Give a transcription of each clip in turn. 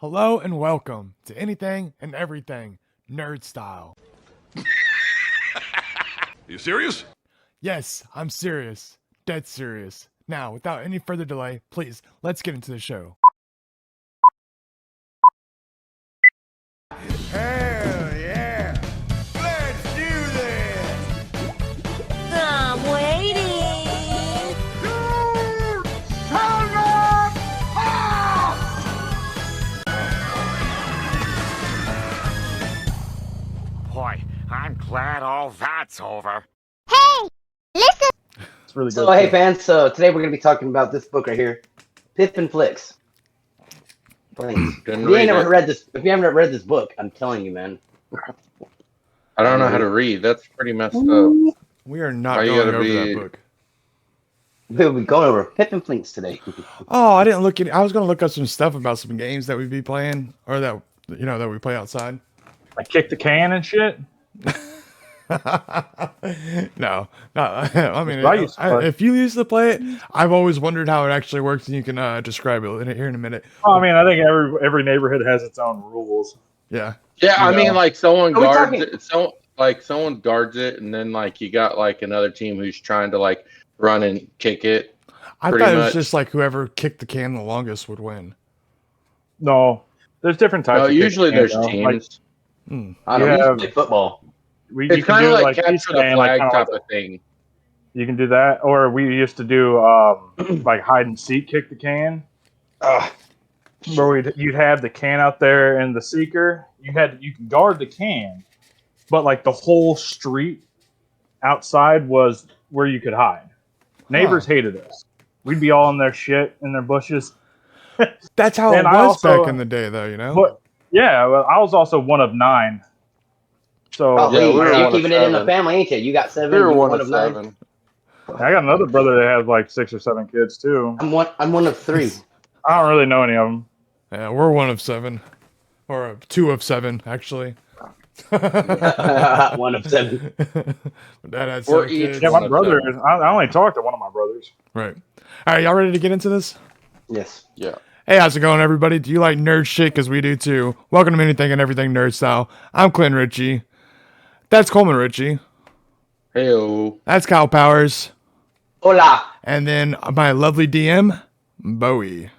Hello and welcome to Anything and Everything Nerd Style. You serious? Yes, I'm serious. Dead serious. Now, without any further delay, please, let's get into the show. Hell yeah! Let's do this! I'm waiting. Boy, I'm glad all that's over. Hey, listen. It's really good. So, hey fans, so today we're going to be talking about this book right here, Pip and Flicks. Please. If you haven't read this book, I'm telling you, man. I don't know how to read. That's pretty messed up. We are not Why you going gotta over be- that book. We'll be going over Pip and Flinks today. Oh, I didn't look at. I was going to look up some stuff about some games that we'd be playing, or that that we play outside. Like kick the can and shit. No, I mean, I used to play. if you used to play it, I've always wondered how it actually works, and you can describe it here in a minute. Well, I mean, I think every neighborhood has its own rules. Yeah, Yeah, I mean, like someone Are we guards talking- it. Someone guards it, and then like you got like another team who's trying to like run and kick it. I Pretty thought it was much. just like whoever kicked the can the longest would win. No, there's different types. No, of kick usually the can, there's though. teams. I don't know, Yeah. you play football. You It's can kind do of it like piece capture the can, flag kinda type like- of thing. You can do that, or we used to do like hide and seek, kick the can. Where you'd have the can out there and the seeker. You can guard the can, but like the whole street outside was where you could hide. Neighbors hated us. We'd be all in their shit in their bushes. That's how it And I was also- back in the day, though. You know. But yeah, well, I was also one of 9. So Oh, Yeah, Lee, we were you're one of keeping it in the 7. family, ain't you? You got 7. We were you're one of 9. 7. I got another brother that has like 6 or 7 kids too. I'm one of 3. I don't really know any of them. Yeah, we're one of 7, or 2 of 7 actually. One of 7. Dad had We're 7 each kids. Yeah, one my of brother. 7. I only talked to one of my brothers. Right. All right, y'all ready to get into this? Yes. Yeah. Hey, how's it going, everybody? Do you like nerd shit? Because we do too. Welcome to Anything and Everything Nerd Style. I'm Clint Ritchie. That's Coleman Ritchie. Heyo. That's Kyle Powers. Hola. And then my lovely DM, Bowie.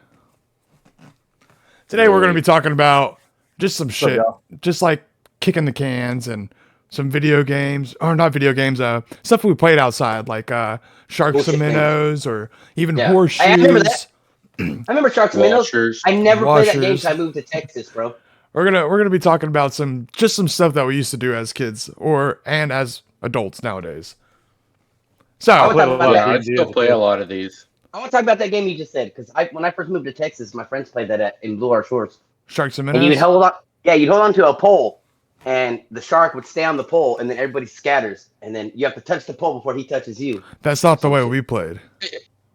Today we're going to be talking about just some shit. y'all? Just like kicking the cans and some video games. Or not video games, stuff we played outside. Like Sharks Bullshit and Minnows or even Yeah. horseshoes. I remember that. I remember Sharks and Minnows. Washers. I never played that game Washers. until I moved to Texas, bro. We're gonna be talking about some stuff that we used to do as kids and as adults nowadays. So I would talk about Yeah, I that. still play a lot of these. I want to talk about that game you just said because when I first moved to Texas, my friends played that in Blue Arch Shores. Sharks and And Minnows. you'd hold on. Yeah, you'd hold on to a pole, and the shark would stay on the pole, and then everybody scatters, and then you have to touch the pole before he touches you. That's not the way we played.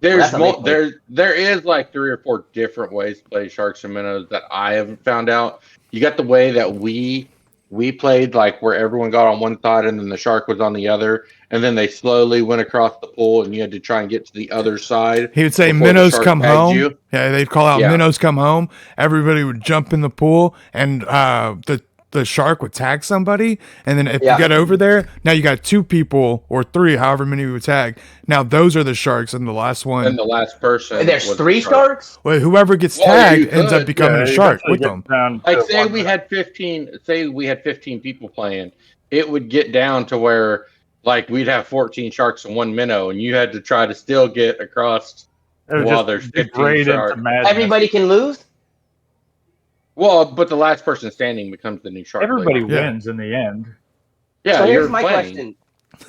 There's That's how they play. there is like 3 or 4 different ways to play Sharks and Minnows that I haven't found out. You got the way that we played, like where everyone got on one side and then the shark was on the other, and then they slowly went across the pool and you had to try and get to the other side. He would say, before the "Minnows shark come tagged home." you. Yeah, they'd call out, Yeah. "Minnows come home." Everybody would jump in the pool, and the shark would tag somebody. And then if Yeah. you get over there, now you got 2 people or 3, however many you would tag. Now those are the sharks, and the last one, And the last person. And there's was 3 the shark. sharks. well, whoever gets Well, yeah, you tagged ends up could. becoming a you shark eventually with get them. down Like to say one we minute. had 15 people playing, it would get down to where like we'd have 14 sharks and 1 minnow, and you had to try to still get across. It was Well, just there's 15 degrade into sharks. madness. Everybody can lose. Well, but the last person standing becomes the new shark. Everybody leader. Yeah. wins in the end. Yeah, So you're here's my playing. question.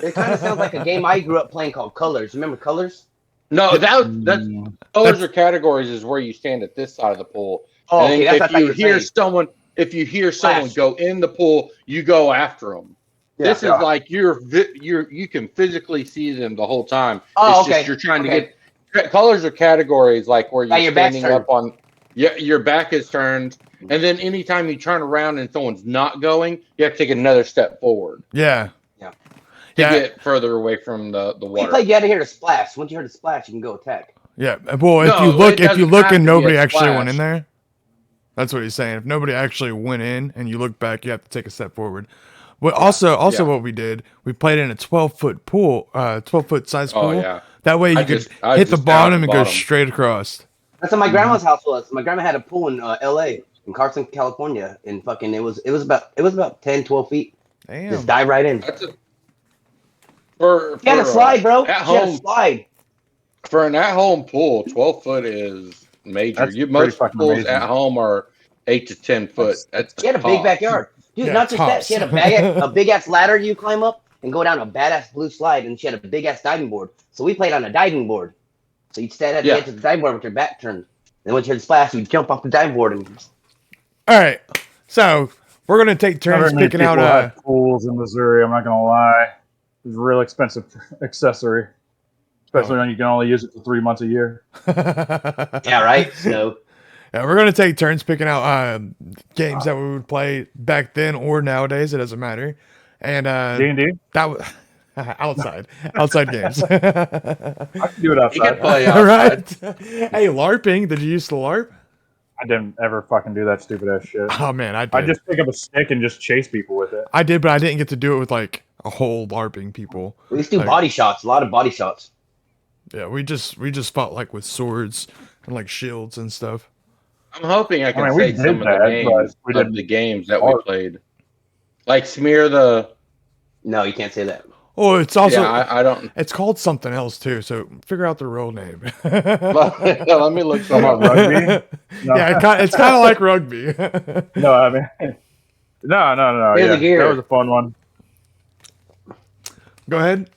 It kind of sounds like a game I grew up playing called Colors. Remember Colors? No, that's Mm. colors or categories is where you stand at this side of the pool. Oh, and okay, then that's what I if thought you you were hear saying. if you hear someone Flash. go in the pool, you go after them. This is like you can physically see them the whole time. Oh, It's okay. just you're trying Okay. to get colors or categories like where Yeah, you're your back's standing up on. Yeah, your back is turned, and then anytime you turn around and someone's not going, you have to take another step forward Yeah. to Yeah. get further away from the We water. played you had to hear the splash. Once you heard the splash, you can go attack. Yeah. Well, if No, you it look doesn't have and to be nobody a actually went splash. in there. That's what he's saying. If nobody actually went in and you look back, you have to take a step forward. But also Yeah. what we did, we played in a 12-foot pool, 12-foot size pool. Oh yeah. That way you I could just- I hit the just down at bottom the and go bottom. straight across. That's what my grandma's house was. My grandma had a pool in L.A. in Carson, California, and fucking it was about 10, 12 feet. Damn. Just dive right in. That's a for She had a slide, bro. At She had a home slide. for an at-home pool. 12 foot is major. That's Most pretty fucking pools amazing. at home are 8 to 10 foot. That's She had a big tops. backyard. Dude, Yeah, not just that. tops. She had a big ass ladder you climb up and go down a badass blue slide, and she had a big ass diving board. So we played on a diving board. So you'd stand at the Yeah. edge of the diving board with your back turned. Then once you heard the splash, you'd jump off the diving board and All right. So we're going to take Not very turns many picking people out. had pools in Missouri. I'm not gonna lie. It's a real expensive accessory, especially when you can only use it for 3 months a year. yeah, right. So Yeah, we're gonna take turns picking out games that we would play back then or nowadays. It doesn't matter. And D&D. that was outside games. I can do it You can outside. play All outside. right. Hey, LARPing. Did you used to LARP? I didn't ever fucking do that stupid ass shit. Oh man, I did. I just pick up a stick and just chase people with it. I did, but I didn't get to do it with like a whole LARPing people. we used to do Like- body shots, a lot of body shots. Yeah, we just fought like with swords and like shields and stuff. I'm hoping I can mean, we say did some of that, the names but we of didn't the games that we LARP. played. Like Smear the. No, you can't say that. Oh, it's also Yeah, I don't. it's called something else too. So figure out the real name. Let me look Talking some about up. rugby? No. Yeah, it's kind of like rugby. No, I mean, no. Here's Yeah, the gear. that was a fun one. Go ahead,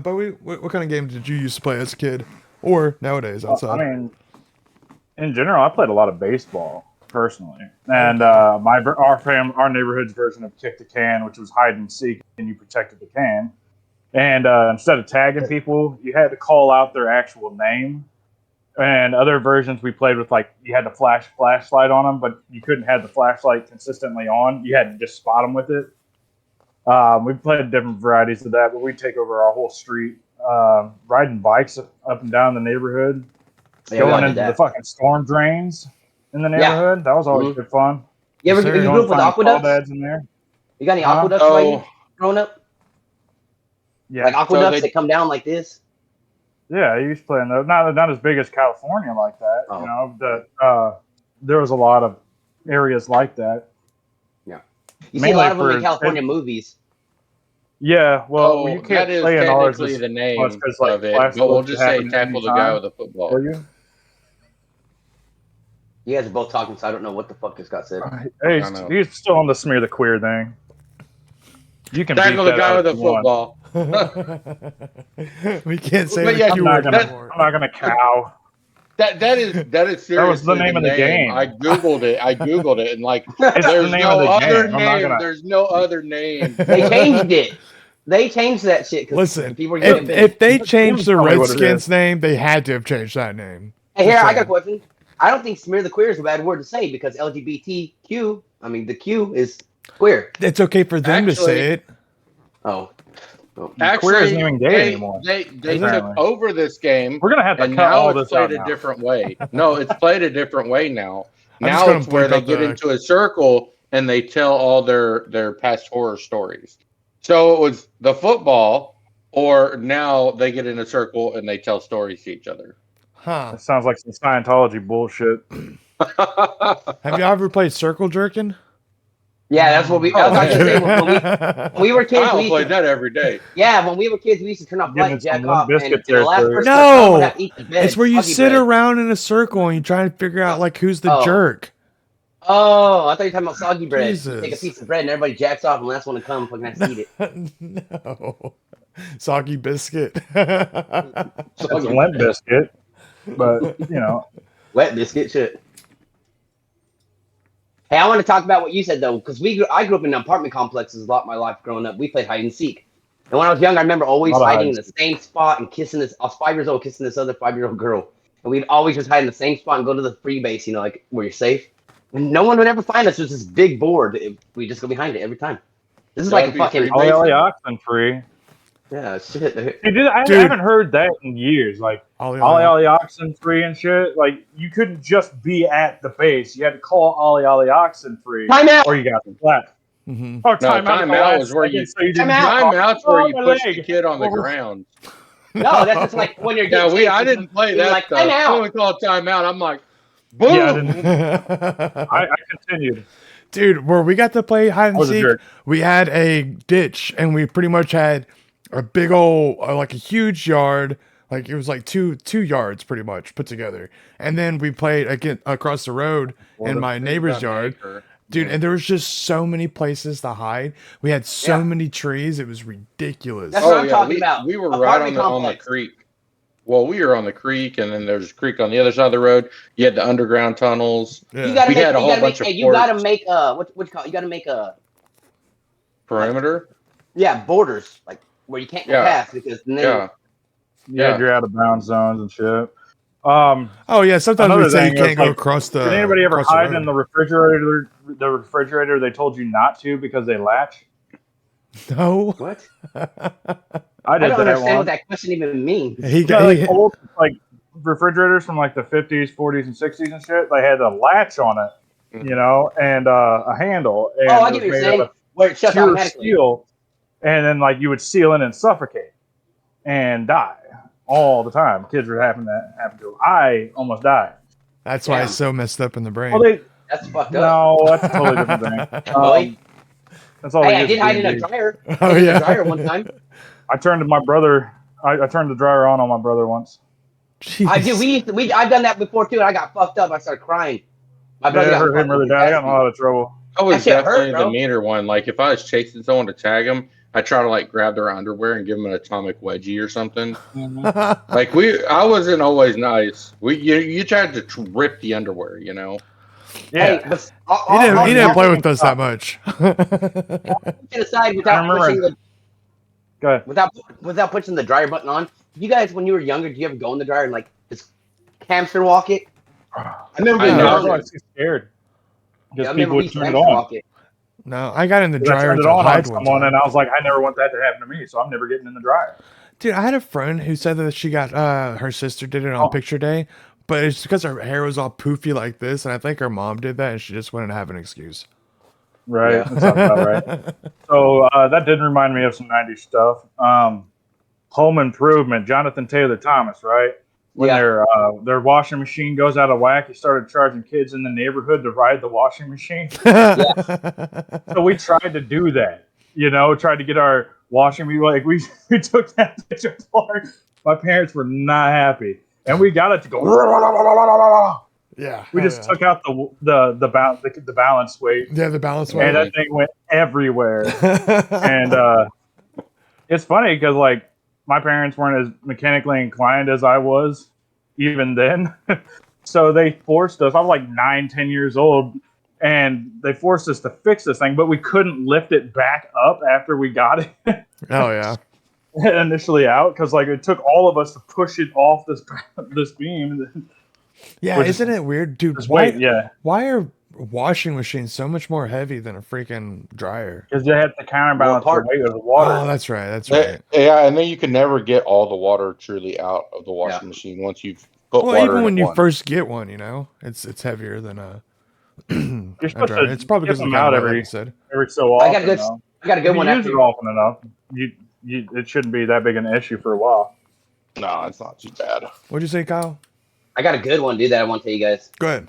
Bowie. What kind of games did you used to play as a kid, or nowadays outside? I mean, in general, I played a lot of baseball personally, and our neighborhood's version of kick the can, which was hide and seek, and you protected the can. And instead of tagging people, you had to call out their actual name. And other versions we played with, like, you had to flash flashlight on them, but you couldn't have the flashlight consistently on. You had to just spot them with it. We played different varieties of that, but we'd take over our whole street, riding bikes up and down the neighborhood, Yeah, we going all did into the that. fucking storm drains in the neighborhood. That was always Mhm. good fun. You ever Yes, sir. you Going grew up with find aqueducts? crawdads in there. You got any Huh? aqueducts Oh. while you growing up? Yeah, Like aqueducts they- that come down like this? yeah, I used to play in those. Not as big as California like that. Oh. You know, that there was a lot of areas like that. You see a lot Mainly of them in for- California movies. Yeah, well, you that can't is play in ours technically as the name much 'cause, like, of it, flash but we'll floods just say happen tackle the anytime. guy with the football. Will you? You guys are both talking, so I don't know what the fuck this got said. Hey, I know. he's still on the smear the queer thing. You can Tackle beat the that guy out with the if you want. football. We can't say But the yeah, Q I'm word not gonna. anymore. I'm not gonna cow. That is seriously That was the name of the game. I googled it, and like It's the there's name no of the other game. I'm not name. gonna. There's no other name. They changed it. They changed that shit. 'Cause Listen, people were getting if they changed the Tell me what it Redskins is. name, they had to have changed that name. Hey, here, Just I got a saying. question. I don't think smear the queer is a bad word to say because LGBTQ, I mean, the Q is queer. It's okay for them to Actually- say it. Oh. Queer isn't even gay they, anymore. They took Apparently. over this game, We're gonna have to and cut now all it's this out played a now. different way. No, it's played a different way now. I'm just Now gonna it's where bleep they out get the- into a circle and they tell all their past horror stories. So it was the football, or now they get in a circle and they tell stories to each other. Huh. That sounds like some Scientology bullshit. Have you ever played Circle Jerking? Yeah, that's what we. I was about to say, when we were kids, Kyle we used played to, that every day. yeah, when we were kids, we used to turn off Getting light, some jack Limp off, and Bizkit the last there person first. to come would No! have to eat the bread. It's where you soggy sit bread. around in a circle and you try and figure out like who's the Oh. jerk. Oh, I thought you were talking about soggy bread. Jesus. Take a piece of bread and everybody jacks off, and last one to come fucking has to eat it. No. Soggy biscuit. It's a Limp Bizkit, but you know, Wet biscuit shit. Hey, I want to talk about what you said though, because I grew up in apartment complexes a lot my life growing up. We played hide and seek, and when I was young, I remember always A lot of hiding hide in the same spot and kissing this. I was 5 years old, kissing this other 5-year-old girl, and we'd always just hide in the same spot and go to the free base, you know, like where you're safe. And no one would ever find us. There's this big board. We just go behind it every time. This is like a Don't be fucking. free all the LA Oxen free. Yeah, shit. I Dude. haven't heard that in years. Like Ollie, Ollie Oxen Free and shit. Like you couldn't just be at the base. You had to call Ollie Oxen Free, Time out. or you got flat. Mm-hmm. Oh, No, time out was where you so you didn't Time out. timeouts where Oh, you my push the leg. kid on the Over. ground. No, that's just like when you're Yeah, getting chased. I didn't play You're that like, stuff. time out. When we call timeout, I'm like, boom. Yeah, I continued. Dude, where we got to play hide I and was a seek, jerk. we had a ditch and we pretty much had a big old, like a huge yard. Like it was like two yards pretty much put together. And then we played again across the road in my neighbor's yard. Dude, and there was just so many places to hide. We had so many trees. It was ridiculous. That's what I'm talking about. We were right on the creek. Well, we were on the creek, and then there's a creek on the other side of the road. You had the underground tunnels. Yeah. You gotta We make, had a you whole gotta bunch make, of you gotta forts. make what you call it? You gotta make Perimeter. yeah, borders like where you can't go past because then Yeah. Yeah, you're out of bounds zones and shit. Oh yeah, sometimes we Another say you thing can't is, go like, across the. Did anybody ever across the hide road. in the refrigerator? The refrigerator they told you not to because they latch. No. what? I I did don't that understand what one. that question even means. He Yeah, got like old like refrigerators from like the 50s, 40s, and 60s and shit. They had a latch on it, you know, and a handle. And I it get was what you're made saying. out of Where it shuts pure automatically. steel, and then like you would seal in and suffocate and die all the time. Kids were having that happen to them. I almost died. That's why Damn. it's so messed up in the brain. Well, That's fucked up. no, that's a totally different thing. Really? That's all. Hey, they I use did hide in a D&D. dryer. Oh, I hid in yeah. a dryer one time. I turned to my brother. I turned the dryer on my brother once. I Jeez. did. I've done that before too, and I got fucked up. I started crying. My brother Yeah, it got hurt him fucked really up. bad. I got in a lot of trouble. I was That shit hurt, definitely the bro. meaner one. Like if I was chasing someone to tag them, I try to like grab their underwear and give them an atomic wedgie or something. Like I wasn't always nice. You tried to rip the underwear, you know. Yeah, Hey, but He didn't play with us Stop. that much. aside I remember- Go ahead. without pushing the dryer button on. You guys, when you were younger, do you ever go in the dryer and like just hamster walk it? I remember I being know. I younger. was too scared because I remember people we would used to turn it hamster on. walk it. No, I got in the Because I dryer turned it to on hide one someone, time. and I was like, I never want that to happen to me, so I'm never getting in the dryer. Dude, I had a friend who said that she got her sister did it on Oh. picture day, but it's because her hair was all poofy like this, and I think her mom did that, and she just wanted to have an excuse. Right, Yeah. that sounds about right. So that did remind me of some '90s stuff. Home Improvement, Jonathan Taylor Thomas, right? When Yeah. their washing machine goes out of whack, he started charging kids in the neighborhood to ride the washing machine. So we tried to do that, you know, tried to get our washing machine. Like we took that picture apart. My parents were not happy, and we got it to go. Yeah, We hell just yeah. took out the balance weight, Yeah, the balance and weight. that thing went everywhere. And it's funny because like my parents weren't as mechanically inclined as I was even then. So they forced us. I was like 9, 10 years old, and they forced us to fix this thing, but we couldn't lift it back up after we got it Oh yeah. initially out because like it took all of us to push it off this beam. Yeah, Which isn't it weird, dude? Just Why, wait, yeah, why are washing machines so much more heavy than a freaking dryer? because they had to counterbalance the part- weight of the water. Oh, that's right. That's right. Yeah, and then you can never get all the water truly out of the washing machine once you've put Well, water even in when it you once. first get one, you know, it's heavier than a You're supposed dryer. to It's probably get because of them the out kind of every like you said. so often. I got a good, though. I got a If good you one use after. it often enough, it shouldn't be that big an issue for a while. No, it's not too bad. What'd you say, Kyle? I got a good one, dude, that I want to tell you guys. Go ahead.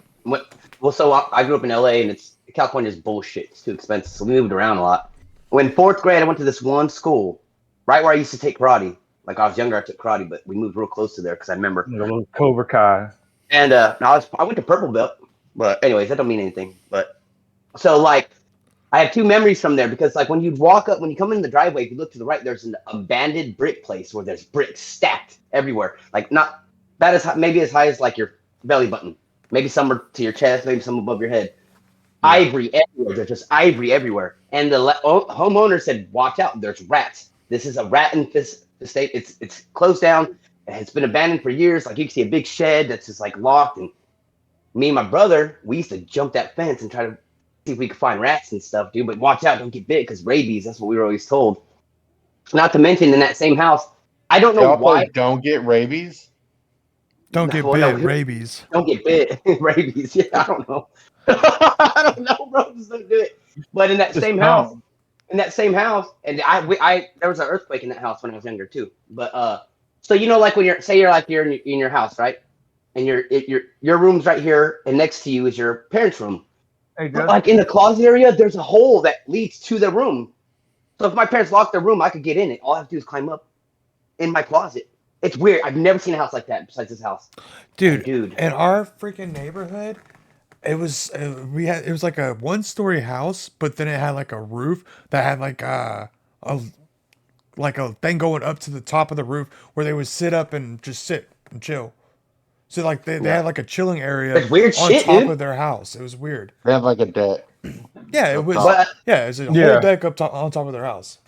Well, so I grew up in LA, and California's bullshit. It's too expensive, so we moved around a lot. When fourth grade, I went to this one school, right where I used to take karate. Like I was younger, I took karate, but we moved real close to there because I remember. Like a little Cobra Kai. And I went to purple belt, but anyways, that don't mean anything. But so like, I have two memories from there because like when you come in the driveway, if you look to the right, there's an abandoned brick place where there's bricks stacked everywhere. Like not that is maybe as high as like your belly button, maybe somewhere to your chest, maybe some above your head. Ivory everywhere. There's just ivory everywhere. And the homeowner said, "Watch out! There's rats. This is a rat estate. It's closed down. It's been abandoned for years. Like you can see a big shed that's just like locked." And me and my brother, we used to jump that fence and try to see if we could find rats and stuff, dude. But watch out! Don't get bit because rabies. That's what we were always told. Not to mention, in that same house, I don't They know also why. don't get rabies. Don't get Well, no, bit, rabies. don't get bit. Rabies. Yeah, I don't know. I don't know, bro. Just don't do it. But Just don't. in that same house, and I there was an earthquake in that house when I was younger too. But so you know, like when you're in your house, right? And your room's right here, and next to you is your parents' room. Hey, But Jeff. like in the closet area, there's a hole that leads to the room. So if my parents locked their room, I could get in it. All I have to do is climb up in my closet. It's weird. I've never seen a house like that besides this house. Dude, Dude. in our freaking neighborhood, it was like a 1-story house, but then it had like a roof that had a like a thing going up to the top of the roof where they would sit up and just sit and chill. So like they had like a chilling area It's weird on shit, top dude. of their house. It was weird. They have like a deck. Yeah, it Up was. top. But Yeah, it's a Yeah. whole deck up top on top of their house.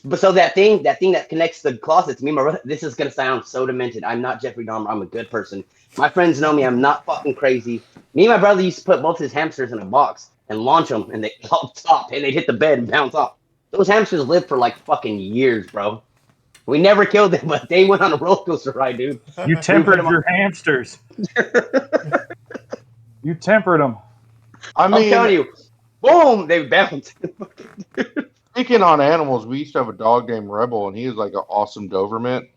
But so that thing that connects the closets, me and my brother, this is gonna sound so demented. I'm not Jeffrey Dahmer. I'm a good person. My friends know me. I'm not fucking crazy. Me and my brother used to put both his hamsters in a box and launch them, and they pop top, and they'd hit the bed and bounce off. Those hamsters lived for like fucking years, bro. We never killed them, but they went on a roller coaster ride, dude. You tempered your hamsters. You tempered them. I I'm mean, telling you, boom, they bounced. speaking on animals, we used to have a dog named Rebel, and he was like an awesome Doberman.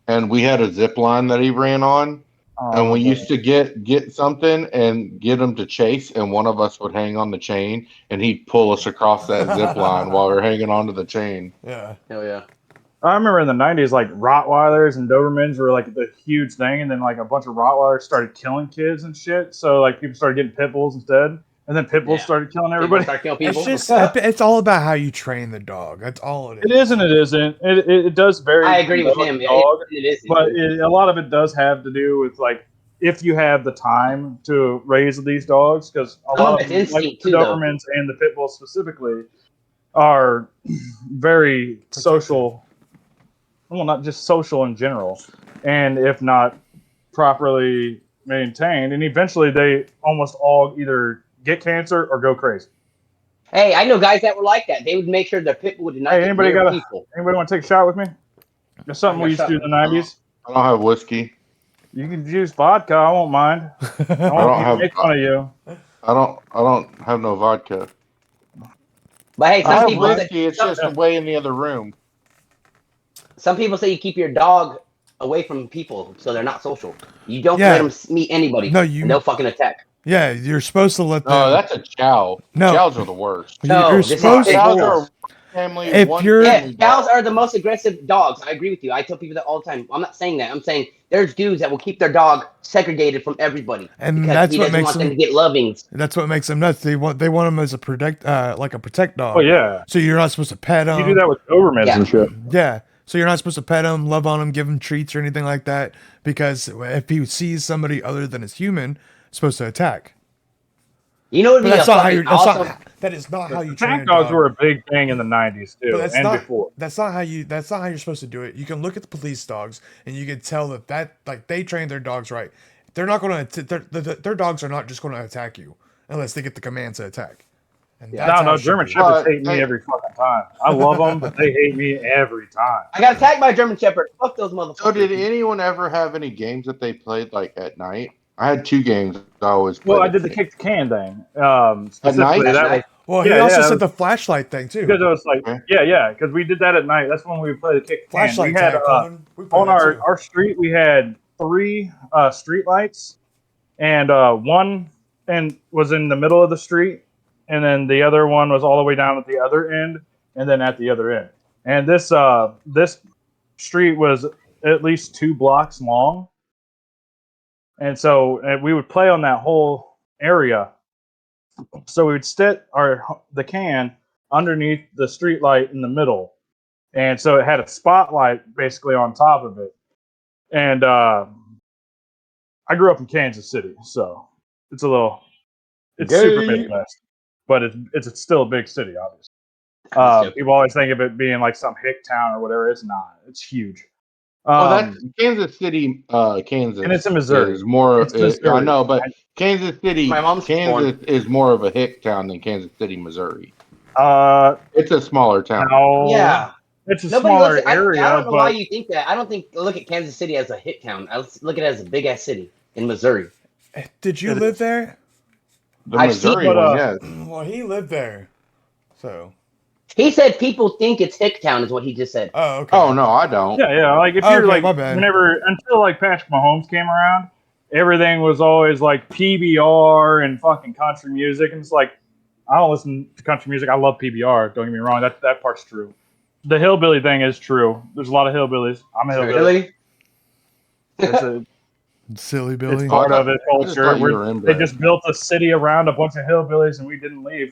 And we had a zip line that he ran on, and we used to get something and get him to chase, and one of us would hang on the chain, and he'd pull us across that zip line while we are hanging onto the chain. Yeah. Hell yeah. I remember in the 90s, like Rottweilers and Dobermans were like the huge thing, and then like a bunch of Rottweilers started killing kids and shit. So like people started getting pit bulls instead, and then pit bulls Yeah. started killing People everybody. start killing people. It's just it's all about how you train the dog. That's all it is. It is and it isn't. It does vary. I agree with from him. dog, It is. but a lot of it does have to do with like if you have the time to raise these dogs, because a Some lot of of it's them, like instinct the too, though. Dobermans and the pit bulls specifically, are very social. Well, not just social in general, and if not properly maintained, and eventually they almost all either get cancer or go crazy. Hey, I know guys that were like that. They would make sure their pit bull did not Hey, get anybody near got people. anybody want to take a shot with me? There's something we used to do in the '90s. I don't have whiskey. You can use vodka. I won't mind. I don't won't have- make fun of you. I don't have no vodka. But hey, I some have people say, whiskey. It's just way in the other room. some people say you keep your dog away from people so they're not social. You don't Yeah. let them meet anybody. No, and they'll fucking attack. Yeah, you're supposed to let them. No, that's a chow. No. Chows are the worst. No, you're this is supposed pit Chows bulls. are family. If one you're- Yeah, family cows dog. are the most aggressive dogs. I agree with you. I tell people that all the time. I'm not saying that. I'm saying there's dudes that will keep their dog segregated from everybody And because that's he what doesn't makes want them them. to get lovings. That's what makes them nuts. They want them as a protect dog. Oh yeah, So you're not supposed to pet them. you do that with Dobermans Yeah. and shit. Yeah. So you're not supposed to pet them, love on them, give them treats or anything like that, because if he sees somebody other than his human, it's supposed to attack. You know what But would be that's a not how fucking you're. That's awesome? not. That is not how you train a Pack dogs dog. were a big thing in the '90s too, But that's and not. before. That's not how you. That's not how you're supposed to do it. You can look at the police dogs, and you can tell that like they train their dogs right. They're not going to. Their dogs are not just going to attack you unless they get the command to attack. And Yeah. that's No, how no, it should German be. Shepherds But hate me they- every fucking time. I love them, but they hate me every time. I got attacked by a German Shepherd. Fuck those motherfuckers. So did anyone ever have any games that they played like at night? I had 2 games I always played. Well, I at did the night. kick the can thing. night? Specifically, that was Well, he Yeah, also yeah, said the flashlight thing too. because I was like, Okay. yeah, because we did that at night. That's when we would play the kick the can. Flashlight We had tag, Coleman. We played on that too. our street, we had 3 street lights, and one was in the middle of the street, and then the other one was all the way down at the other end, and then at the other end. And this street was at least 2 blocks long, and so we would play on that whole area. So we would sit the can underneath the street light in the middle, and so it had a spotlight basically on top of it. And I grew up in Kansas City, so it's super Gay. Midwest, but it's still a big city, obviously. People always think of it being like some hick town or whatever. It's not. It's huge. Oh, that's Kansas City, Kansas. And it's in Missouri. Is more. It's Missouri. I know, but Kansas City, My mom's Kansas is more of a hick town than Kansas City, Missouri. no, It's a smaller town. Yeah. it's a Nobody smaller looks. I area, don't know why but you think that. I don't think look at Kansas City as a hit town. I look at it as a big ass city in Missouri. Did you It live is. there? The I've seen. Missouri But, one, yes. Well, he lived there. So. He said people think it's hick town is what he just said. Oh, okay. Oh no, I don't. yeah, like if Okay, you're like my bad. whenever until like Patrick Mahomes came around, everything was always like PBR and fucking country music, and it's like I don't listen to country music. I love PBR. Don't get me wrong. That part's true. The hillbilly thing is true. There's a lot of hillbillies. I'm a hillbilly. Really? It's a Silly it's Billy. part of it I just culture. thought you were They inbred. just built a city around a bunch of hillbillies, and we didn't leave.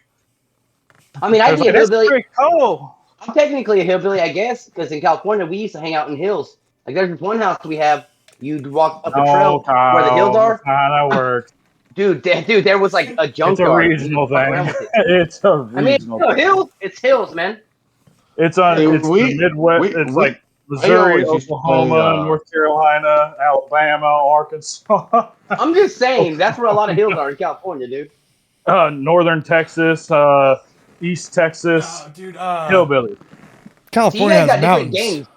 I mean, I I'd was be a like, that's hillbilly. pretty cool. I'm technically a hillbilly, I guess, because in California we used to hang out in hills. Like there's this one house we have. You'd walk up a No, trail where the hills Kyle, that's are. not how that works. Dude, there was like a It's a junkyard. and regional you'd walk around thing. with it. It's a I mean, regional thing. hills. It's hills, man. It's on. Hey, It's the Midwest. It's like Missouri, always used to Oklahoma, play, North Carolina, Alabama, Arkansas, I'm just saying that's where a lot of hills are in California, dude. Northern Texas, East Texas, Dude, hillbilly. So you California guys has got different mountains. games.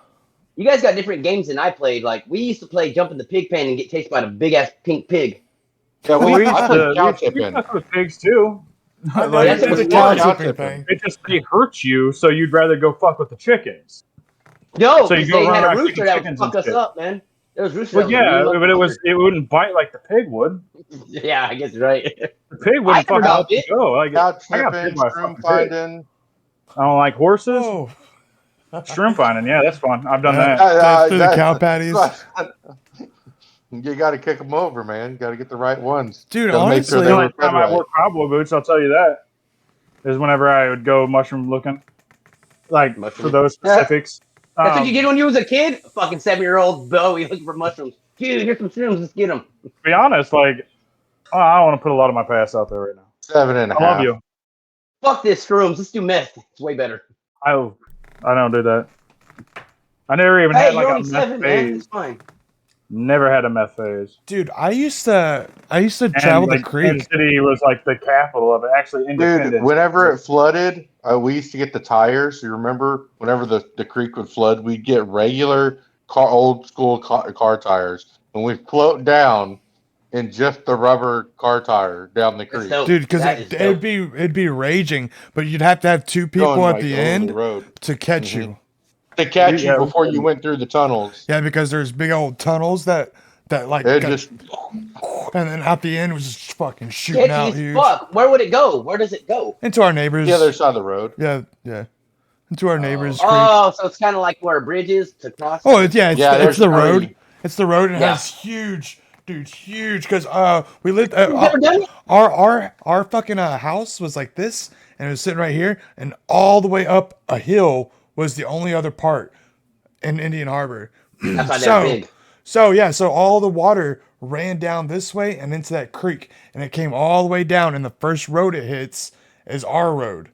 You guys got different games than I played. Like we used to play jump in the pig pen and get chased by the big ass pink pig. Yeah, Well, we I used played to cow we tipping. fuck with pigs too. I know Like, that's you what did the we cow want. tipping Cow-tipping. thing. it just they hurt you, so you'd rather go fuck with the chickens. No, So you because go they run had a around rooster kicking that would chickens fuck and us shit. up, man. There was rooster. Well, that yeah, was but it wouldn't bite like the pig would. Yeah, I guess you're right. The pig I wouldn't never fucking got let you bit. go. Like Cow I got bit tipping, by a shroom fucking pig. finding. I don't like horses. Oh. Shrimp finding, yeah, that's fun. I've done Yeah. that. Through the cow patties. You got to kick them over, man. You got to get the right ones. Dude, Gotta make sure honestly- The they only were fed time I right. wore cowboy boots, I'll tell you that, is whenever I would go mushroom looking. Like for Mushroom. those specifics. That's what you did when you was a kid. A fucking 7-year-old Bowie looking for mushrooms. Dude, here's some shrooms. Let's get them. To be honest, like I don't want to put a lot of my past out there right now. 7.5. I love you. Fuck this shrooms. Let's do meth. It's way better. I don't do that. I never even Hey, had like you're a only meth 7, man. It's phase. fine. Never had a meth phase. Dude, I used to travel And the like creek. Kansas City was like the capital of it. Actually, Dude, Independence. whenever it flooded, we used to get the tires. You remember whenever the creek would flood, we'd get regular old school car tires. And we'd float down in just the rubber car tire down the That's creek. dope. Dude, because That is it'd be raging, but you'd have to have two people Going, at like, the over end the road to catch Mhm. you. to catch Yeah, you before you went through the tunnels. Yeah, because there's big old tunnels that like It got- just and then at the end it was just fucking shooting out Sketchy as huge fuck. Where would it go? Where does it go? into our neighbors. the other side of the road. Yeah, into our neighbors' creek. Oh, so it's kind of like where a bridge is to cross. Oh, it's Yeah, it's there's the road. three. It's the road, and it Yeah. has huge, dude, huge. Because we lived You've never done it? our fucking house was like this, and it was sitting right here, and all the way up a hill was the only other part in Indian Harbor. That's why So- they're big. So all the water ran down this way and into that creek, and it came all the way down. And the first road it hits is our road.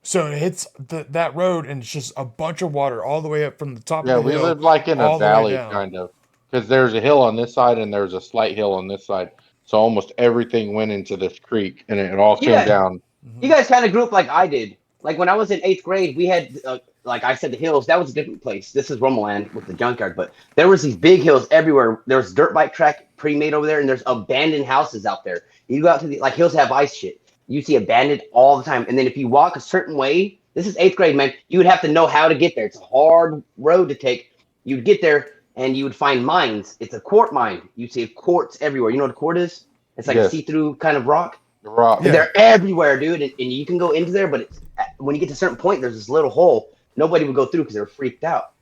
So it hits that road, and it's just a bunch of water all the way up from the top Yeah, of the we hill. lived like in all a the way valley, down. kind of, because there's a hill on this side and there's a slight hill on this side. So almost everything went into this creek, and it all came Yeah. down. You guys kind of grew up like I did. Like when I was in 8th grade, we had, like I said, the hills. That was a different place. This is Romoland with the junkyard, but there was these big hills everywhere. There was dirt bike track pre-made over there, and there's abandoned houses out there. You go out to the like hills have ice shit. You see abandoned all the time. And then if you walk a certain way, this is 8th grade, man. You would have to know how to get there. It's a hard road to take. You'd get there and you would find mines. It's a quart mine. You see quartz everywhere. You know what a quart is? It's like a Yes. see-through kind of rock. The rock. Yeah. They're everywhere, dude, and you can go into there, but it's, when you get to a certain point, there's this little hole. Nobody would go through because they were freaked out.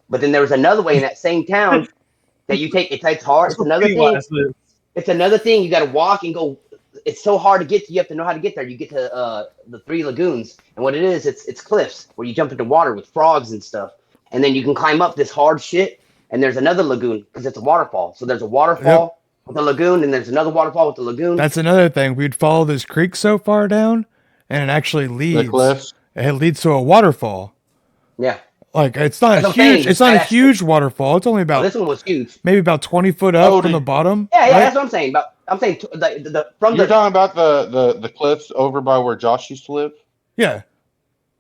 But then there was another way in that same town that you take. It's hard. It's another thing. It's another thing. You got to walk and go. It's so hard to get to. You have to know how to get there. You get to the 3 lagoons, and what it is, it's cliffs where you jump into water with frogs and stuff, and then you can climb up this hard shit. And there's another lagoon because it's a waterfall. So there's a waterfall with a lagoon, and there's another waterfall with a lagoon. That's another thing. We'd follow this creek so far down, and it actually The leads. cliffs. It leads to a waterfall. Yeah. Like it's not That's a what I'm saying, huge. It's not a that's- huge waterfall. It's only Oh, about this one was huge. maybe about 20 foot up Oh, from dude. the bottom. Yeah, right? that's what I'm saying. But I'm saying from You're the talking about the cliffs over by where Josh used to live? Yeah.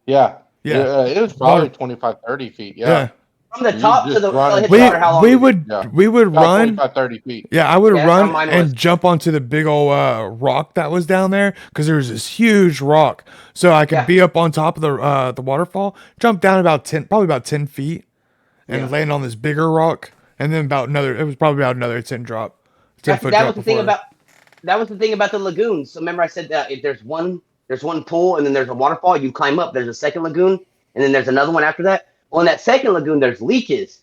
Yeah. Yeah. It was Water. probably 25, 30 feet. Yeah. Yeah. From the You top to just the run till it and hits the jump. water, how long We is it? would Yeah. we would About run. 25, 30 feet. Yeah, I would Yeah, that's how run mine and was. jump onto the big old rock that was down there because there was this huge rock. So I could Yeah. be up on top of the waterfall, jump down about 10, probably about 10 feet, and Yeah. land on this bigger rock, and then about another. It was probably about another 10 That's foot that was drop the thing before. about the lagoons. So remember I said that if there's one pool and then there's a waterfall, you climb up. There's a second lagoon and then there's another one after that. Well, in that second lagoon, there's leeches.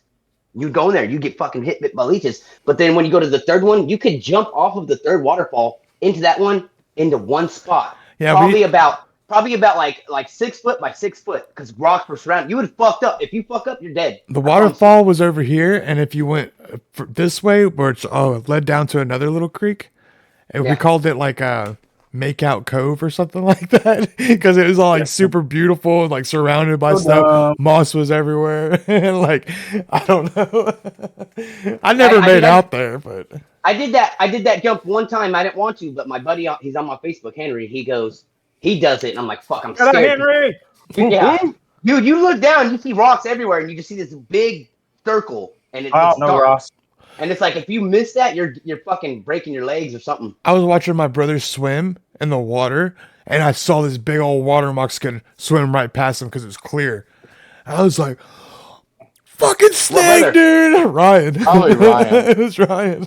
You go in there, you get fucking hit by leeches. But then when you go to the third one, you could jump off of the third waterfall into that one into one spot. Yeah, Probably about like 6 foot by 6 foot because rocks were surrounded. You would have fucked up. If you fuck up, you're dead. the I promise you. waterfall was over here, and if you went this way, where it's led down to another little creek, and we Yeah. called it like a Makeout Cove or something like that because it was all like super beautiful and like surrounded by So stuff. dumb. Moss was everywhere, and like I don't know. I I, never I made think out there, but I did that. I did that jump one time. I didn't want to, but my buddy, he's on my Facebook, Henry. He does it, and I'm like, fuck, I'm Get out, scared. Henry! Yeah, dude, you look down, you see rocks everywhere, and you just see this big circle, and Oh, it's no, dark. Ross. And it's like if you miss that, you're fucking breaking your legs or something. I was watching my brother swim in the water, and I saw this big old water Mexican swim right past him because it was clear. I was like, "Fucking snake, brother? dude!" Ryan. Probably Ryan. It was Ryan.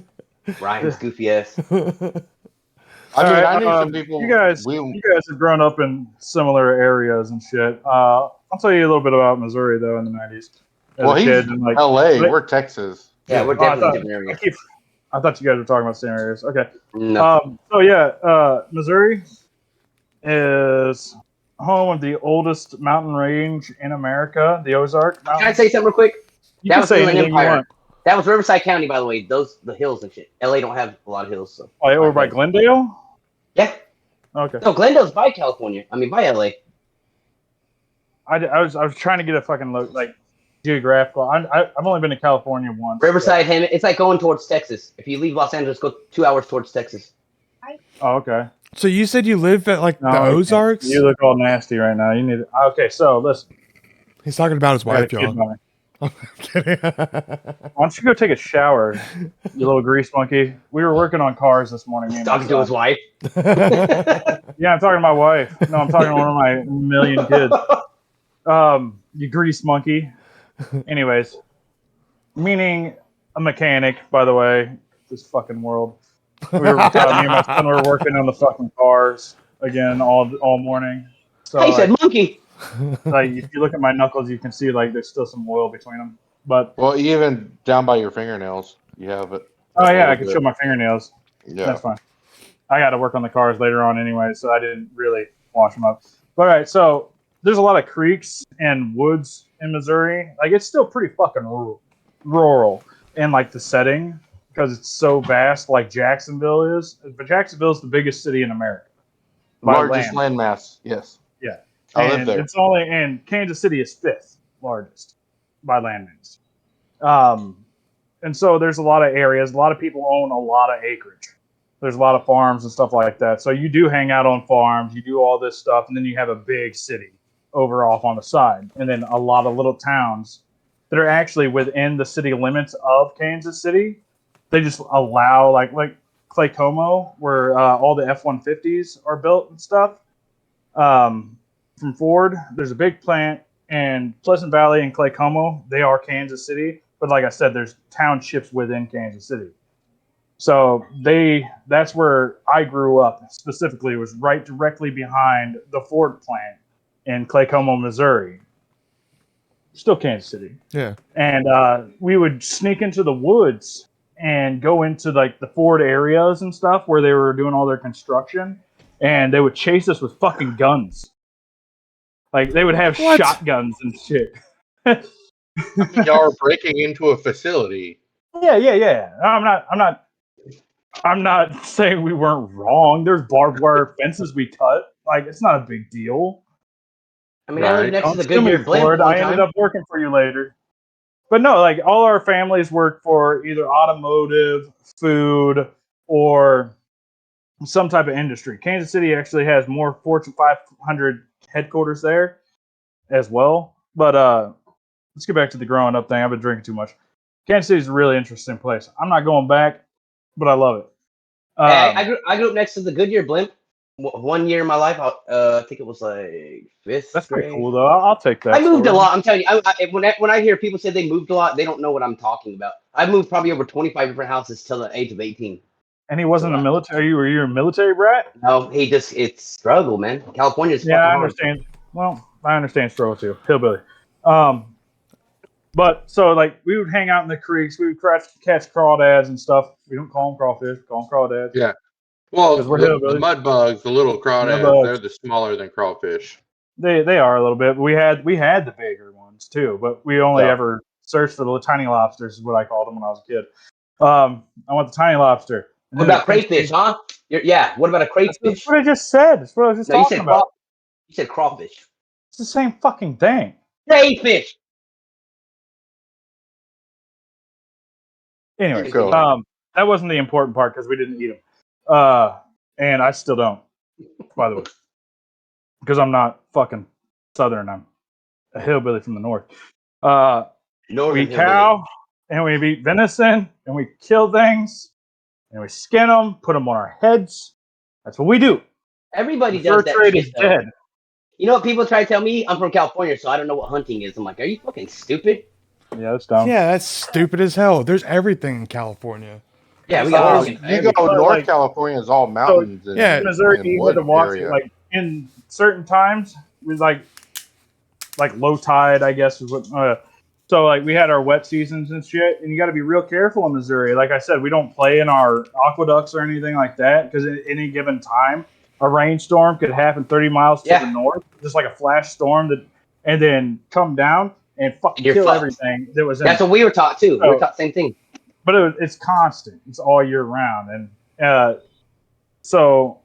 Ryan's goofy ass. I mean, All right, I knew some people. You guys have grown up in similar areas and shit. I'll tell you a little bit about Missouri though in the '90s. As Well, a he's kid, and, like, L.A. but- We're Texas. Yeah, we're Oh, I definitely thought, different areas. I thought you guys were talking about the same areas. Okay. No, So yeah, Missouri is home of the oldest mountain range in America, the Ozark can I Mountains. say something real quick? You That can was say Inland anything you Empire. want. That was Riverside County, by the way. The hills and shit. LA don't have a lot of hills, so. Oh, over by Glendale. Yeah. Okay. No, Glendale's by California. I mean, by LA. I was trying to get a fucking like geographical. I've only been to California once. Riverside, it's like going towards Texas. If you leave Los Angeles, go 2 hours towards Texas. Oh, okay. So you said you live at like No, the you can't. Ozarks? You look all nasty right now. You need. Okay, so listen. He's talking about his I got a wife, kid y'all. by me. I'm kidding. Why don't you go take a shower, you little grease monkey? We were working on cars this morning. me and my Talking to his son. wife. Yeah, I'm talking to my wife. No, I'm talking to one of my million kids. You grease monkey. Anyways, meaning a mechanic, by the way. This fucking world. Me and my son were working on the fucking cars again all morning. So Hey, he said monkey. like, if you look at my knuckles, you can see like there's still some oil between them. But Well, even down by your fingernails, you have it. oh yeah, I little can bit. show my fingernails. Yeah. That's fine. I got to work on the cars later on anyway, so I didn't really wash them up. But all right, so there's a lot of creeks and woods in Missouri. Like it's still pretty fucking rural in like the setting because it's so vast, like Jacksonville is. But Jacksonville is the biggest city in America. By Largest land. landmass. Yes. Yeah. I live And there. it's only and Kansas City is fifth largest by landmass. And so there's a lot of areas. A lot of people own a lot of acreage. There's a lot of farms and stuff like that. So you do hang out on farms, you do all this stuff, and then you have a big city over off on the side, and then a lot of little towns that are actually within the city limits of Kansas City. They just allow like Claycomo, where all the F-150s are built and stuff. From Ford, there's a big plant, and Pleasant Valley and Claycomo, they are Kansas City. But like I said, there's townships within Kansas City. So that's where I grew up specifically. It was right directly behind the Ford plant in Claycomo, Missouri. Still Kansas City. Yeah. And we would sneak into the woods and go into like the Ford areas and stuff where they were doing all their construction, and they would chase us with fucking guns. Like they would have What? shotguns and shit. Y'all are breaking into a facility. Yeah. I'm not saying we weren't wrong. There's barbed wire fences we cut. Like it's not a big deal. I mean, I lived Right. next to Don't the sue me Goodyear blimp for it. one I ended time. up working for you later. But no, like all our families work for either automotive, food, or some type of industry. Kansas City actually has more Fortune 500 headquarters there as well. But let's get back to the growing up thing. I've been drinking too much. Kansas City's a really interesting place. I'm not going back, but I love it. Hey, I grew up next to the Goodyear blimp. 1 year in my life, I think it was like fifth That's pretty grade. cool, though. I'll take that. I moved story. a lot. I'm telling you, when I hear people say they moved a lot, they don't know what I'm talking about. I moved probably over 25 different houses till the age of 18. And he wasn't a military. Were you a military brat? No, it's struggle, man. California's Yeah, fucking I hard. understand. Well, I understand struggle too. Hillbilly. But so like we would hang out in the creeks. We would catch crawdads and stuff. We don't call them crawfish. We call them crawdads. Yeah. Well, 'Cause we're the hillbillies. mud bugs, the little crawdads, bugs. they're the smaller than crawfish. They are a little bit. But we had the bigger ones too. But we only ever searched for the little tiny lobsters. Is what I called them when I was a kid. I want the tiny lobster. What about crayfish, huh? Yeah. What about a crayfish? That's what I just said. That's what I was just talking about. You said crawfish. It's the same fucking thing. Crayfish. Anyway, So- that wasn't the important part because we didn't eat them. And I still don't, by the way, because I'm not fucking Southern. I'm a hillbilly from the north. We eat cow, and we eat venison, and we kill things, and we skin them, put them on our heads. That's what we do. Everybody The does fur that trade shit, is though. dead. You know what people try to tell me? I'm from California, so I don't know what hunting is. I'm like, are you fucking stupid? Yeah, that's dumb. Yeah, that's stupid as hell. There's everything in California. Yeah, we got you go North like- California is all mountains. and, Yeah. Missouri, and you wood had to watch area. it like in certain times. It was like low tide, I guess. Is what, so like we had our wet seasons and shit, and you got to be real careful in Missouri. Like I said, we don't play in our aqueducts or anything like that because at any given time, a rainstorm could happen 30 miles to the north, just like a flash storm and then come down and fucking You're kill fucked. everything that was in. That's what we were taught too. We were taught the same thing. But it's constant. It's all year round, and so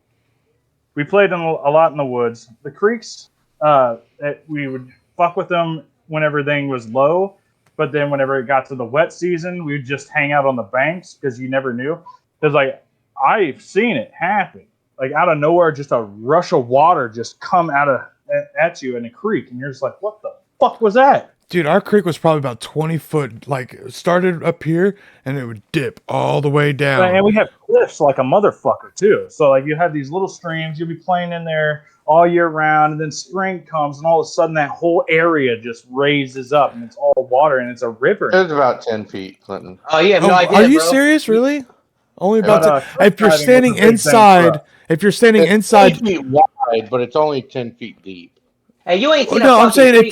we played a lot in the woods. The creeks, we would fuck with them when everything was low, but then whenever it got to the wet season, we'd just hang out on the banks because you never knew. Because like I've seen it happen, like out of nowhere, just a rush of water just come at you in a creek, and you're just like, what the fuck was that? Dude, our creek was probably about 20 foot, like started up here and it would dip all the way down. And we have cliffs like a motherfucker too. So like you have these little streams, you'll be playing in there all year round, and then spring comes, and all of a sudden that whole area just raises up, and it's all water, and it's a river. It's about 10 feet, Clinton. Oh, you have no idea, Are you bro. serious? Really? Only about But, if you're diving standing was a big thing inside, for if you're standing It's inside. 20 feet wide, but it's only 10 feet deep. Hey, you ain't seen No, a I'm fucking saying creek.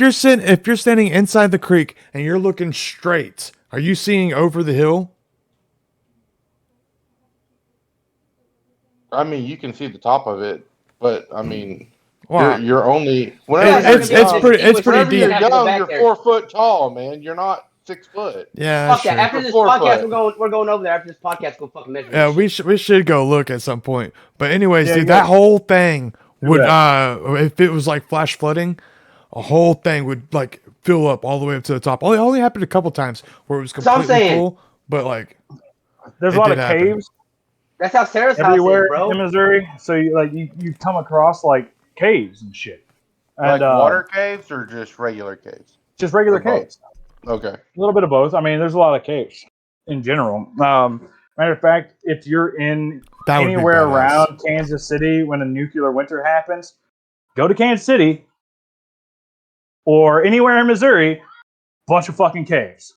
if you're standing inside the creek and you're looking straight, are you seeing over the hill? I mean, you can see the top of it, but I mean, Wow. you're only It's whenever pretty whenever deep. you're You have to go young, back you're there. 4 foot tall, man. You're not 6 foot. Yeah, Fuck that's that. true. After this 4 podcast, foot. we're going over there. After this podcast, go fucking measure. Yeah, this we should go look at some point. But anyways, Yeah, dude, you that guys- whole thing would that. if it was like flash flooding, a whole thing would like fill up all the way up to the top. Only happened a couple times where it was what I'm completely saying. full, but like There's It a lot did of happen. caves That's how Sarah's everywhere house is, in bro. Missouri, so you come across like caves and shit, and Like water caves or just regular caves? just regular or both? caves. Okay. A little bit of both. I mean, there's a lot of caves in general. Matter of fact, if you're in that would be anywhere badass. around Kansas City when a nuclear winter happens, go to Kansas City or anywhere in Missouri, bunch of fucking caves.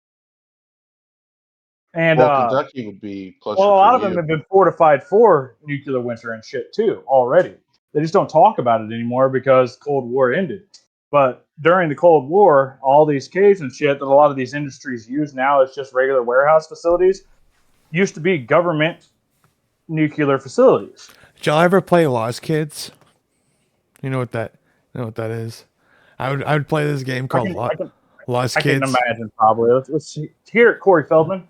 And Well, Kentucky would be closer well, a lot of to them you. have been fortified for nuclear winter and shit too already. They just don't talk about it anymore because Cold War ended. But during the Cold War, all these caves and shit that a lot of these industries use now as just regular warehouse facilities used to be government nuclear facilities. Did y'all ever play Lost Kids? You know what that is? I would play this game called Lost I can Kids. imagine probably. Let's hear it, Corey Feldman.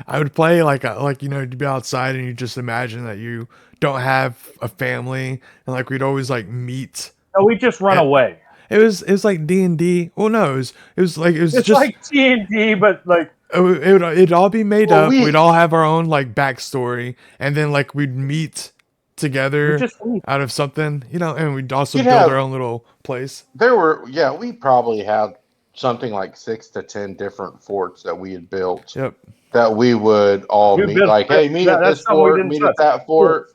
I would play like you'd be outside and you just imagine that you don't have a family and like we'd always like meet. No, we just run away. It was like D&D. Well, no, it was It's just like T&D, but like it'd all be made Well, up. We'd all have our own like backstory, and then like we'd meet together just out of something, and we'd also You'd build have- our own little place. We probably had something like 6 to 10 different forts that we had built Yep. that we would all We meet. built- Like, hey, meet at that's this something we fort, didn't meet touch. at that fort.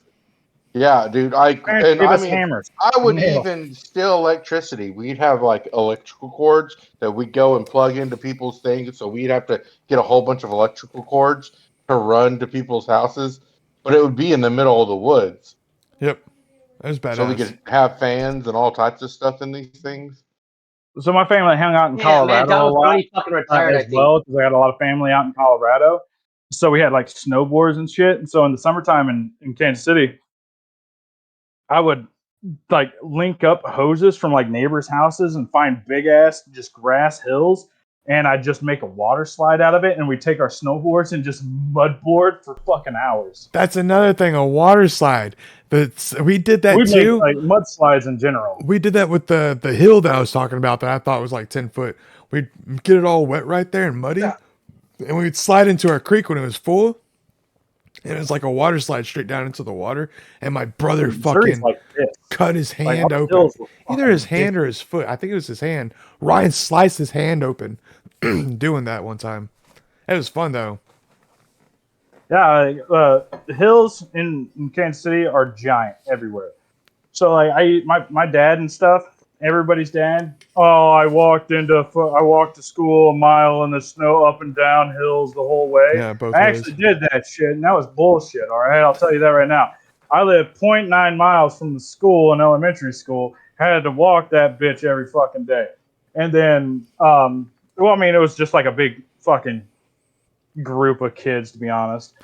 Yeah, dude. Parents gave us hammers. I would Nails. even steal electricity. We'd have like electrical cords that we'd go and plug into people's things. So we'd have to get a whole bunch of electrical cords to run to people's houses, but it would be in the middle of the woods. Yep. That was badass. So we could have fans and all types of stuff in these things. So my family hung out in Yeah, Colorado man, Donald a lot Trump fucking retired, I as think. well because I had a lot of family out in Colorado. So we had like snowboards and shit. And so in the summertime in Kansas City, I would like link up hoses from like neighbors' houses and find big ass just grass hills, and I'd just make a water slide out of it, and we'd take our snowboards and just mudboard for fucking hours. That's another thing, a water slide. We did that We'd too. make like mudslides in general. We did that with the hill that I was talking about that I thought was like 10 foot. We'd get it all wet right there and muddy. Yeah. And we'd slide into our creek when it was full. And it was like a water slide straight down into the water. And my brother Missouri's fucking like this. cut his Like, hand our open. hills were Either his fucking hand or his foot. I think it was his hand. Ryan sliced his hand open doing that one time. It was fun though. Yeah, the hills in Kansas City are giant everywhere. So like my dad and stuff, everybody's dad. Oh, I walked to school a mile in the snow up and down hills the whole way. Yeah, both I ways. actually did that shit, and that was bullshit. All right, I'll tell you that right now. I lived 0.9 miles from the school in elementary school. Had to walk that bitch every fucking day, and then it was just like a big fucking group of kids, to be honest,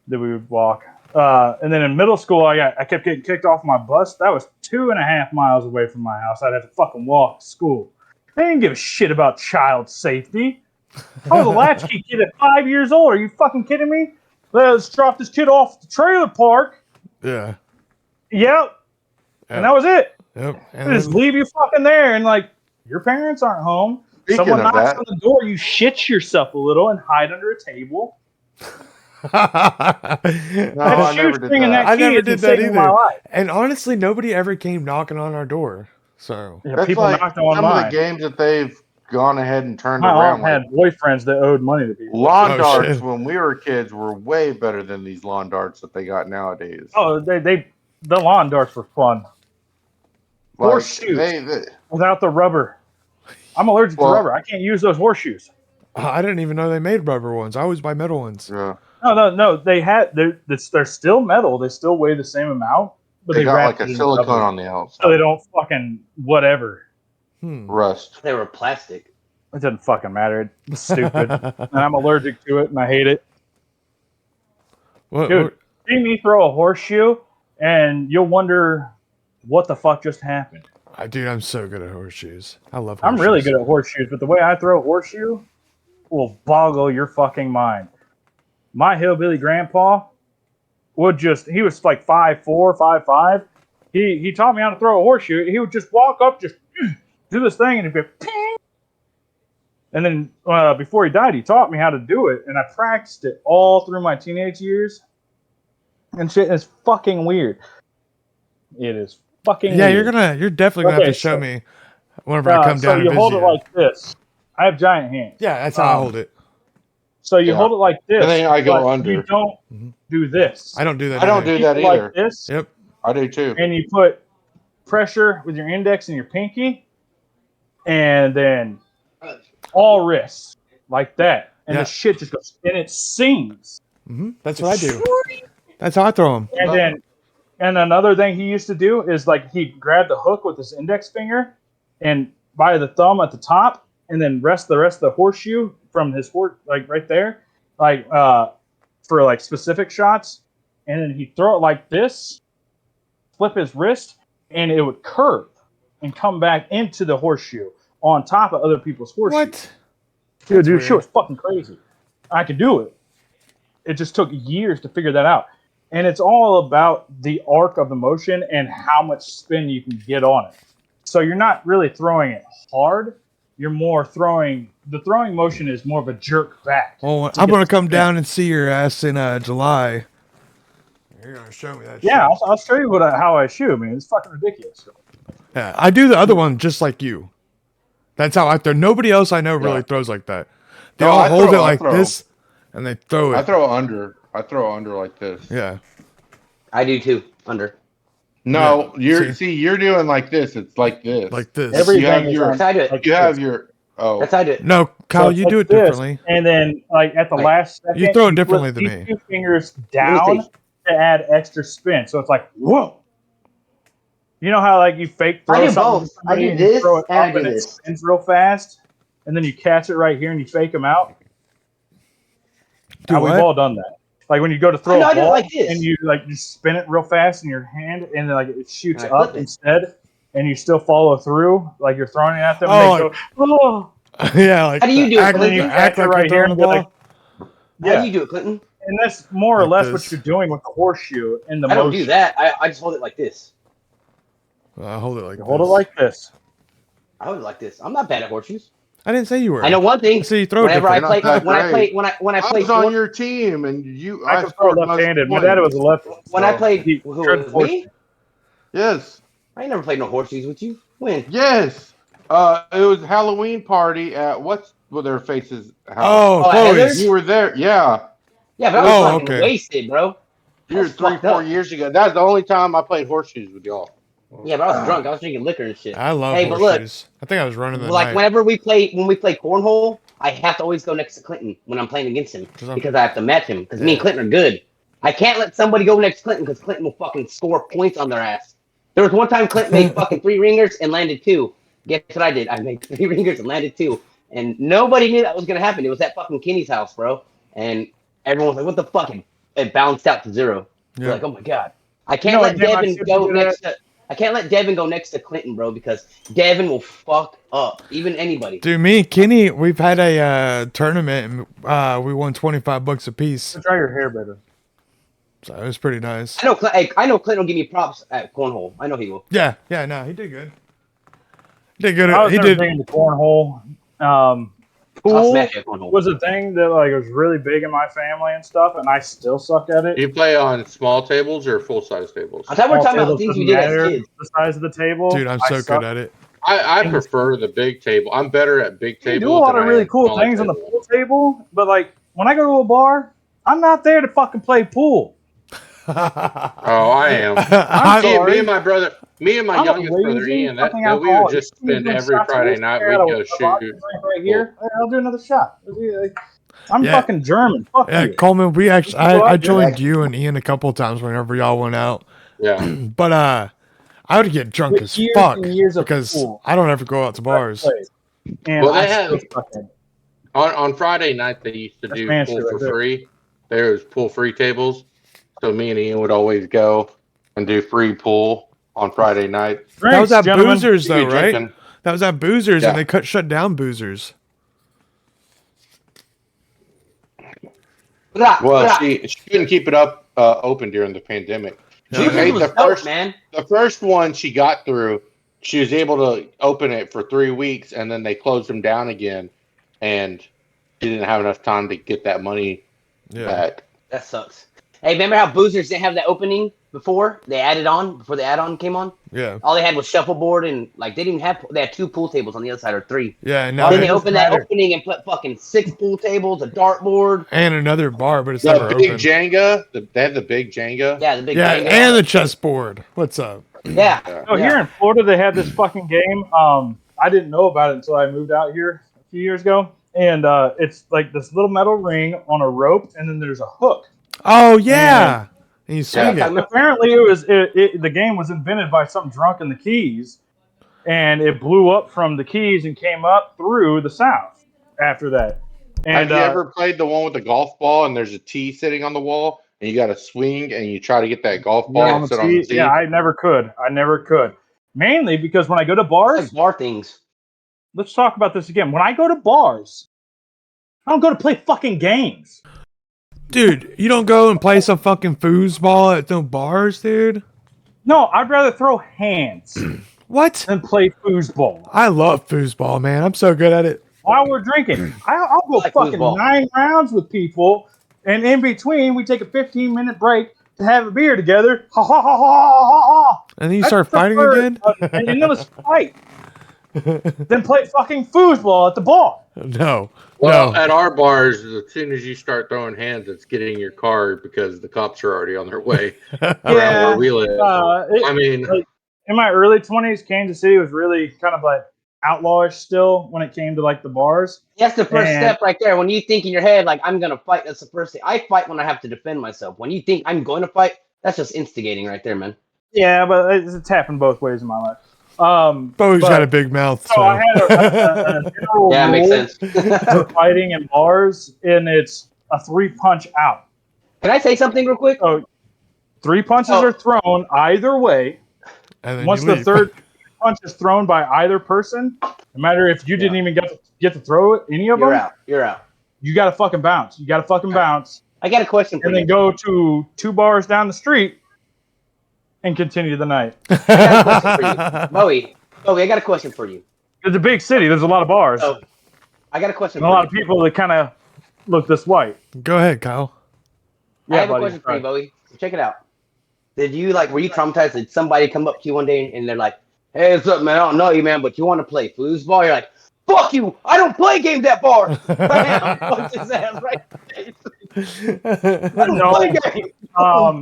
that we would walk. And then in middle school, I kept getting kicked off my bus. That was 2.5 miles away from my house. I'd have to fucking walk to school. They didn't give a shit about child safety. I was a latchkey kid at 5 years old. Are you fucking kidding me? Let's drop this kid off at the trailer park. Yeah. Yep. And that was it. Yep. They And just then, leave you fucking there, and like your parents aren't home. Speaking Someone of knocks that- on the door, you shit yourself a little and hide under a table. No, That I never did shoestring and that. I key never has been did that saving my either. life. And honestly, nobody ever came knocking on our door. So Yeah, That's people like knocked on some of mine. the games that they've gone ahead and turned My around. aunt had boyfriends that owed money to people. Lawn Oh, darts shit. when we were kids were way better than these lawn darts that they got nowadays. Oh, the lawn darts were fun horseshoes. without the rubber. I'm allergic Well- to rubber. I can't use those horseshoes. I didn't even know they made rubber ones. I always buy metal ones. Yeah. No. They're still metal. They still weigh the same amount, but They got wrapped like a it in silicone rubber on the outside. so they don't fucking whatever. Rust. They were plastic. It doesn't fucking matter. It's stupid, and I'm allergic to it, and I hate it. What, Dude, see me throw a horseshoe, and you'll wonder what the fuck just happened. dude, I'm so good at horseshoes. I love horseshoes. I'm really good at horseshoes, but the way I throw a horseshoe will boggle your fucking mind. My hillbilly grandpa he was like 5'4", 5'5". He taught me how to throw a horseshoe. He would just walk up, just do this thing, and he'd be ping. And then before he died, he taught me how to do it, and I practiced it all through my teenage years. And shit is fucking weird. It is fucking Yeah, weird. you're definitely gonna have Okay, to show so- me whenever I come so down and you visit hold it you. like this. I have giant hands. Yeah, that's how I hold it. So you Yeah. hold it like this. And then I go but under. You don't Mhm. do this. I don't do that. I don't either. do that Keep it either. like this, Yep. I do too. and you put pressure with your index and your pinky, and then all wrists like that, and Yeah. the shit just goes, and it sings. That's what I do. That's how I throw them. And another thing he used to do is like he'd grab the hook with his index finger and by the thumb at the top, and then rest the rest of the horseshoe from his like right there, like for like specific shots, and then he'd throw it like this, flip his wrist, and it would curve and come back into the horseshoe on top of other people's horseshoes. What? Dude, weird. shit was fucking crazy. I could do it. It just took years to figure that out. And it's all about the arc of the motion and how much spin you can get on it. So you're not really throwing it hard. You're more throwing. The throwing motion is more of a jerk back. Well, to I'm get gonna the come spin. down and see your ass in July. You're gonna show me that. Yeah, shit. I'll show you how I shoot. Man, it's fucking ridiculous. Yeah, I do the other one just like you. That's how I throw. Nobody else I know really Yeah. throws like that. They No, all I hold throw- it I like throw. this, and they throw it. I throw under. I throw under like this. Yeah. I do too. Under. No, Yeah, you're doing like this. It's like this. Like this. Everything you have is your on That's how I do it. like you have this. your That's how I do it. No, Kyle, So you it's do like it this, differently. And then, like at the Like, last second, you throw it flip differently than these me. 2 fingers me down see. to add extra spin. So it's like whoa. You know how like you fake throw I do something to both. I somebody do and you this throw it and I up do and it this. spins real fast, and then you catch it right here and you fake them out. Do We've what? all done that. Like when you go to throw I a do it ball like this. and you spin it real fast in your hand and then like it shoots And I flip up it. instead, and you still follow through like you're throwing it at them. Oh, and they go, oh. Yeah, like How do you do it, act, Clinton? You act catch it like right you're here throwing the and be ball. like, How yeah. do you do it, Clinton? And that's more or Like less this. what you're doing with the horseshoe in the I don't motion. do that. I just hold it like this. Hold it like You hold it this. like this. I hold it like this. I'm not bad at horseshoes. I didn't say you were. I know one thing. So you throw it Whenever I different. play, Not that great. when I I play was on corn- your team, and you. I can throw scored most left-handed. My dad was points. a lefty. when I so played, he who tried to was force me? Yes, I ain't never played no horseshoes with you. When? yes. It was Halloween party at what's their faces house. Oh, Oh, Chloe's. Heather's? You were there, yeah. Yeah, but I was Oh, fucking okay. wasted, bro. You were That's 3, fucked 4 up. years ago. That's the only time I played horseshoes with y'all. Yeah, but I was drunk. I was drinking liquor and shit. I love Hey, but look, horseshoes. I think I was running the like night. whenever when we play cornhole, I have to always go next to Clinton when I'm playing against him 'Cause I'm- because I have to match him because me and Yeah. Clinton are good. I can't let somebody go next to Clinton because Clinton will fucking score points on their ass. There was one time Clinton made fucking 3 ringers and landed 2. Guess what I did? I made 3 ringers and landed 2, and nobody knew that was gonna happen. It was at fucking Kenny's house, bro, and everyone was like, "What the fuck?" And it bounced out to 0. Yeah. We're like, "Oh my god!" I You can't know let what game I Devin should go do next to. I can't let Devin go next to Clinton, bro, because Devin will fuck up even anybody. Dude, me and Kenny, we've had a tournament and we won $25 a piece. Try your hair better. So it was pretty nice. I know Clinton will give me props at cornhole. I know he will. Yeah, no, he did good. He did good. I was He never did. big into cornhole. I'll Pool smash you at cornhole. was a thing that like was really big in my family and stuff, and I still suck at it. You play on small tables or full size tables? I thought we were All talking about tables things we doesn't did as matter, kids. the size of the table. Dude, I'm I so suck. good at it. I prefer the big table. I'm better at big You tables. do a lot than of I really am cool smaller things on the tables. pool table, but like when I go to a bar, I'm not there to fucking play pool. Oh, I am. I'm sorry. Me and my brother, me and my I'm a youngest brother lazy Ian, that fucking we would alcoholic. just You spend doing every shots of Friday whiskey, night I got we'd a go vodka shoot. drink right here. I'll do another shot. I'm Yeah. fucking German. Fuck Yeah, you. Coleman, we actually, Go out I there. joined you and Ian a couple of times whenever y'all went out. Yeah. But I would get drunk With as years fuck and years of because pool. I don't ever go out to bars. And Well, they I have- still suck at it. On Friday night they used to That's do man pool shit right for there. free. There was pool free tables. So me and Ian would always go and do free pool on Friday night. That was Drinks, at gentlemen. Boozers though, You'd be right? drinking. That was at Boozers, Yeah. and they shut down Boozers. Well, she couldn't keep it up open during the pandemic. She Yeah, made was the dope, first man. the first one she got through. She was able to open it for 3 weeks, and then they closed them down again, and she didn't have enough time to get that money Yeah. back. That sucks. Hey, remember how Boozers didn't have that opening before the add-on came on? Yeah. All they had was shuffleboard and like they didn't have. They had 2 pool tables on the other side or 3. Yeah, and now Then they, they opened that matter. opening and put fucking 6 pool tables, a dartboard. and another bar, but it's The never big open. Jenga, they had the big Jenga. Yeah, the big. Yeah, Jenga. and the chessboard. What's up? Yeah. Oh, here in Florida, they had this fucking game. I didn't know about it until I moved out here a few years ago. And it's like this little metal ring on a rope, and then there's a hook. Oh yeah, and you swing Yeah. it. Apparently, the game was invented by some drunk in the Keys, and it blew up from the Keys and came up through the South after that. And Have you ever played the one with the golf ball and there's a tee sitting on the wall and you got to swing and you try to get that golf ball on and the sit on the tee? tee? Yeah, I never could. Mainly because when I go to bars, Like bar things. let's talk about this again. When I go to bars, I don't go to play fucking games. Dude, you don't go and play some fucking foosball at no bars, dude? No, I'd rather throw hands What? than play foosball. I love foosball, man. I'm so good at it. While we're drinking, I'll go like fucking foosball. 9 rounds with people, and in between, we take a 15-minute break have a beer together. Ha ha ha ha ha ha. And then you I start fighting prefer again? an endless fight than play fucking foosball at the bar. No. Well, No. at our bars, as soon as you start throwing hands, it's getting in your car because the cops are already on their way around where we live. I mean, like, in my early 20s, Kansas City was really kind of like outlawish still when it came to like the bars. That's the first And- step right there. When you think in your head, like, I'm going to fight, that's the first thing. I fight when I have to defend myself. When you think I'm going to fight, that's just instigating right there, man. Yeah, but it's happened both ways in my life. Bowie's got a big mouth. So I had a general Yeah, it makes rule sense. for fighting in bars, and it's a 3-punch out. Can I say something real quick? So 3 punches Oh. are thrown either way. And then Once you the leave. third punch is thrown by either person, no matter if you didn't even get to throw it, any of You're them, out. You're out. you got to fucking bounce. You got to fucking bounce, I got a question for and you. then go to 2 bars down the street and continue the night. I got a question for you. Bowie, I got a question for you. It's a big city. There's a lot of bars. So, I got a question And a for lot you. of people that kind of look this white. Go ahead, Kyle. I have a buddy. question for you, Bowie. Check it out. Were you traumatized? Did somebody come up to you one day and they're like, "Hey, what's up, man? I don't know you, man, but you want to play foosball?" You're like, "Fuck you! I don't play games at bar." Bam! Punch his ass right in the face. I don't No. play games.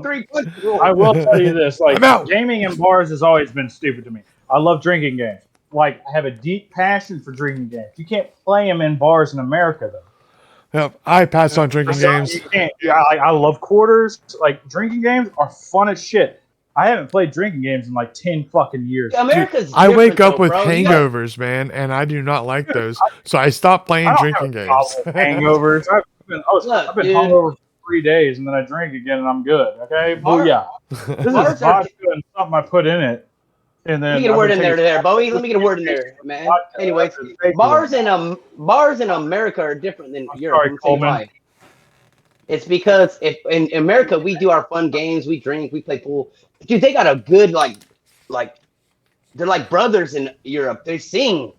3 punch rule. I will tell you this: like I'm out. gaming in bars has always been stupid to me. I love drinking games. Like I have a deep passion for drinking games. You can't play them in bars in America, though. Yep, I passed on drinking So games. you can't. I love quarters. Like drinking games are fun as shit. I haven't played drinking games in like 10 fucking years. America's I wake different, up though, with bro. You hangovers, man, and I do not like those. So I stopped playing I don't drinking have a games. problem with hangovers. I've Look, been dude. hungover for 3 days and then I drink again and I'm good. Okay, Bar- booyah. This Bars is are vodka and something I put in it. And then Let me get a I've word been in there, taking- Bowie. Let me get a word in there, man. Vodka. Anyways, Thank you. bars in America are different than I'm Europe. sorry, Let me tell you Coleman. why. It's because if in America we do our fun games, we drink, we play pool. Dude, they got a good like they're like brothers in Europe. They sing,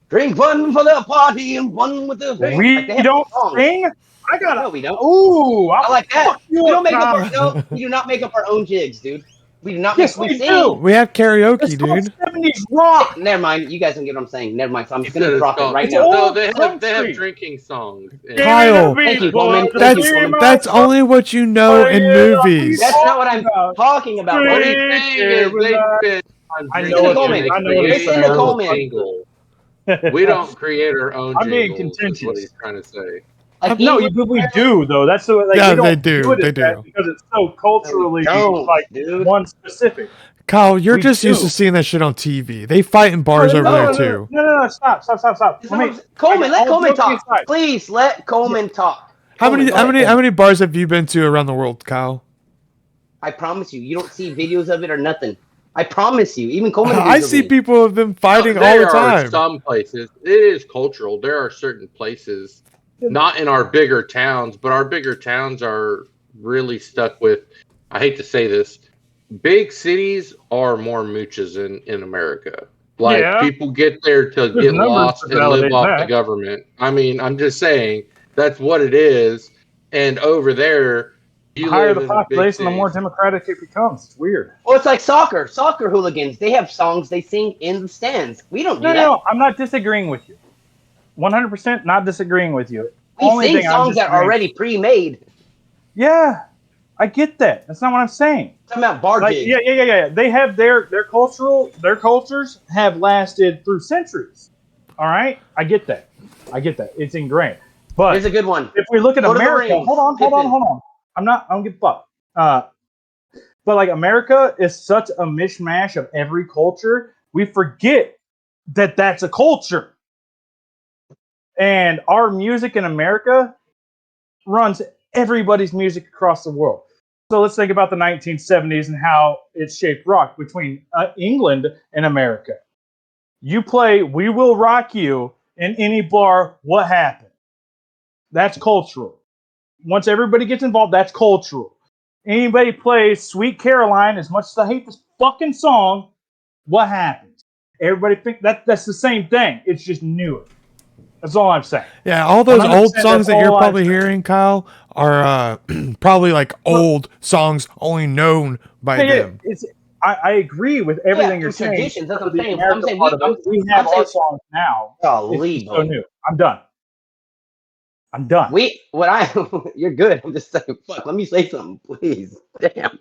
drink one for the party and one with the drink. We Like, they have don't songs. sing. I got No, to. we don't. Ooh, I like that. fuck you We up, don't make up our Kyle. no. We do not make up our own jigs, dude. We do not. Yes, we we sing. do. We have karaoke, It's called dude. 70s rock. Never mind. You guys don't get what I'm saying. Never mind. So I'm he just gonna said it's drop it called- right It's now. old No, they country. have drinking songs. Kyle. Thank you, Coleman. Thank That's you, Coleman. that's only what you know in movies. That's not what I'm talking about. What Buddy. he's saying is they spend on I drinking know and Coleman. they I know what create he's their saying. own jingle. We don't create our own I'm being jingles, is what contentious. he's trying to say. Like, No, English- but we do though. That's the like. Yeah, we don't they do. it They as that do. because it's so culturally don't, like dude. one specific. Kyle, you're We just used do. to seeing that shit on TV. They fight in bars over there too. No, stop. Coleman, let all Coleman joking talk. aside. Please let Coleman talk. How many Coleman, go how ahead. many bars have you been to around the world, Kyle? I promise you, you don't see videos of it or nothing. I promise you. Even Coleman. I agrees with see me. people have been fighting all There the are time. some places. It is cultural. There are certain places, not in our bigger towns, but our bigger towns are really stuck with. I hate to say this. Big cities are more mooches in America. Like Yeah. people get there to There's get numbers lost to and live validate off the that. government. I mean, I'm just saying that's what it is. And over there, The you higher live the in big population, the more cities. democratic it becomes. It's weird. Well, it's like soccer. Soccer hooligans. They have songs they sing in the stands. We don't do that. No, I'm not disagreeing with you. 100% not disagreeing with you. We Only sing thing I'm songs that are disagreeing- already pre-made. Yeah, I get that. That's not what I'm saying. Talking about bar Like, jigs. yeah. They have their cultures have lasted through centuries. All right, I get that. It's ingrained. But Here's a good one. if we look at Lord of the America, Rings, hold on. Pippin. I don't give a fuck. But like America is such a mishmash of every culture, we forget that that's a culture. And our music in America runs everybody's music across the world. So let's think about the 1970s and how it shaped rock between England and America. You play "We Will Rock You" in any bar, what happened? That's cultural. Once everybody gets involved, that's cultural. Anybody plays "Sweet Caroline," as much as I hate this fucking song, what happens? Everybody think that's the same thing. It's just newer. That's all I'm saying. Yeah, all those 100%, old songs that's that you're all I'm probably saying. hearing, Kyle, are probably like old songs only known by Yeah, them. I agree with everything you're from saying. traditions, that's For what I'm the saying. America part of it, we have our songs now. It's Golly, just so new. I'm done. You're good. I'm just saying, fuck, let me say something, please. Damn.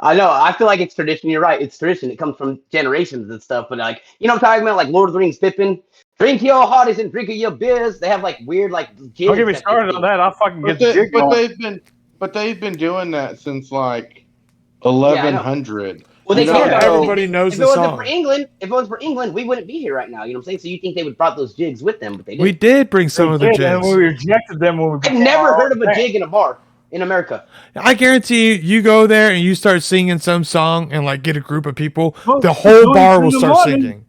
I know. I feel like it's tradition. You're right. It's tradition. It comes from generations and stuff. But like, you know what I'm talking about? Like Lord of the Rings, Pippin. Drink your hearties and drink of your beers. They have like weird like Don't jigs get me that they started sing. on that. I'll fucking But, get the jig going. they've been doing that since like Yeah, I know. 1100. Well, That's they how can't. everybody knows If the it wasn't for song. England, we wouldn't be here right now. You know what I'm saying? So you think they would brought those jigs with them, but they We didn't. did bring some of the They did, and jigs. we rejected them when we I've became never our heard own of a band. jig in a bar in America. I guarantee you, you go there and you start singing some song and like get a group of people, Well, the whole Joey's bar in will the start morning. singing.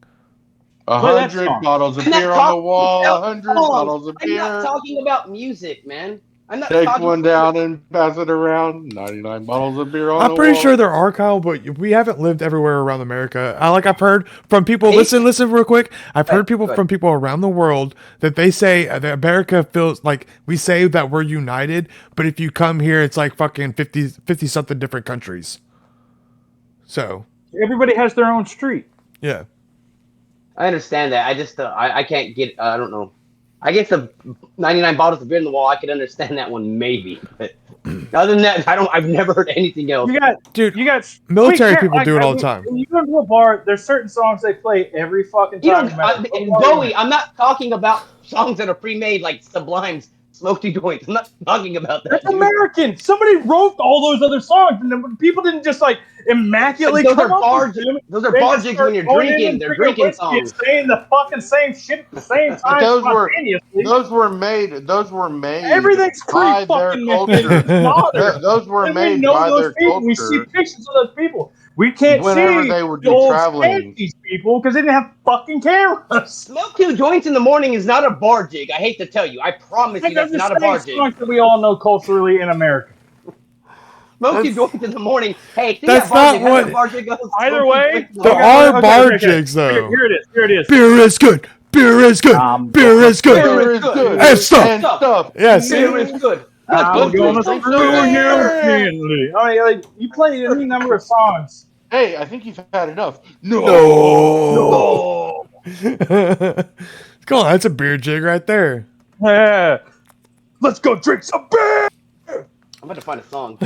Play that 100 song. bottles of I'm not beer on the talking wall. about 100 songs. bottles of I'm not beer. talking about music, man. I'm not Take talking one down and pass it around. 99 bottles of beer on I'm the pretty wall. sure there are, Kyle, but we haven't lived everywhere around America. I've heard from people. Hey. Listen, real quick. I've heard people go ahead. from people around the world that they say that America feels like we say that we're united, but if you come here, it's like fucking 50 something different countries. So Everybody has their own street. yeah, I understand that. I just I can't get. I don't know. I guess the 99 bottles of beer in the wall. I could understand that one maybe, but other than that, I don't. I've never heard anything else. You got, dude. you got Military people do it all the time. When you go to a bar, there's certain songs they play every fucking You time. know, no matter what bar Joey, I'm not talking about songs that are pre-made like Sublime's Smoky Joints. I'm not talking about that. That's Dude. American. Somebody wrote all those other songs, and then people didn't just like immaculately Those come are up bar. with them. Those are They bar just jigs start when you're going in drinking. and They're drinking drinking whiskey and songs. saying the fucking same shit at the same But time those were spontaneously. those were made Everything's by their pre-fucking made. culture. It's modern. Those were And we made know by those their people. We see culture pictures of those people. We can't whenever see they would the be old traveling. Spanish people because they didn't have fucking cameras. Smoke two joints in the morning is not a bar jig. I hate to tell you. I promise you They're that's the not a bar same jig. songs that we all know culturally in America. Smoke two That's- joints in the morning. Hey, think that's that bar not jig. How what- does a bar jig goes? Either Smoke two way, joints in the There morning. are bar jigs, though. Here it is. Here it is. Beer is good. Beer is good. Beer is good. Beer is good. And stuff. And stuff. Yes. Beer is good. I'm Good, gonna drink screw some you beer. gently. I mean, like, you play any number of songs. Hey, I think you've had enough. No. No. Come on, that's a beer jig right there. Yeah. Let's go drink some beer. I'm about to find a song.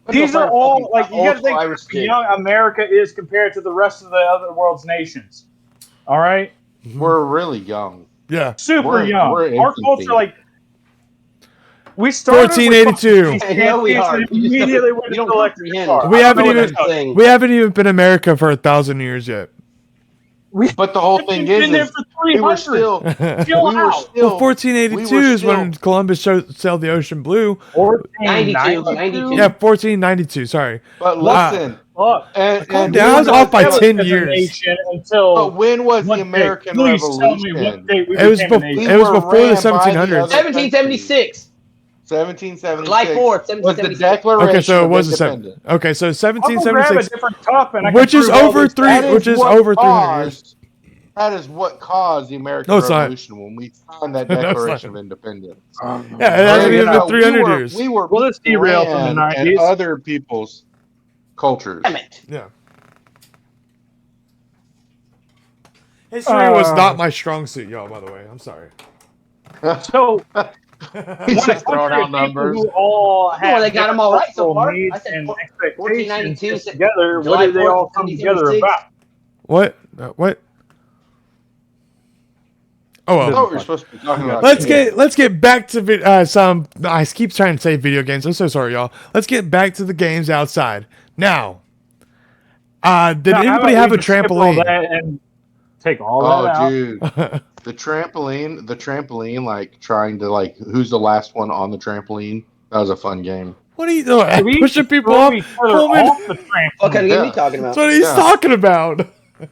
These are all like you gotta think Irish how young America is compared to the rest of the other world's nations. All right, We're really young. Yeah. super We're young. Our infancy. culture, like we started 1482. I know we are. and You just immediately don't- went you to don't the electric comprehend. car. We I don't haven't know what even- to tell you. saying. We haven't even been America for 1,000 years yet. But the whole thing We've been there is for we 300. were still Chill we were out. still Well, 1482 we were is when Columbus sailed the ocean blue. 92. Yeah, 1492. Sorry. But listen, Look, and down. I was off by Never 10 as a years. nation Until but when was what the date? American Please tell me what Revolution? date we It was became a bef- nation. it was were before the ran by 1700s. other 1776. 1776. July 4th, was the 1776. Declaration Okay, so it of was a Independence. Okay, so I'll go grab a 1776, different cup and I which can is prove all over this. three, That which is what over 300 years. caused- That is what caused the American No, it's not. Revolution when we signed that No, it's Declaration not. of Independence. Yeah, it hasn't even been 300 years. We were Well, let's derail from the and 90s. other people's cultures. Damn it. Yeah. History was not my strong suit, y'all. By the way, I'm sorry. So He's when a just throwing country out of people numbers. who all have they got 'em all right so cultural far. needs I said and 1492 expectations together. What July did they 4th, all come together 1776. about? What? What? Oh I well. thought we were supposed to be talking about. Let's get back to some. I keep trying to say video games. I'm so sorry, y'all. Let's get back to the games outside now. Did Now, how anybody about have we a just skip all trampoline? that and take all Oh, that out? dude, the trampoline, like trying to like who's the last one on the trampoline. That was a fun game. What are you doing? We Pushing used to people throw up? each other Coleman? off the trampoline. What kind of game are you Yeah. talking about? That's what he's Yeah. talking about.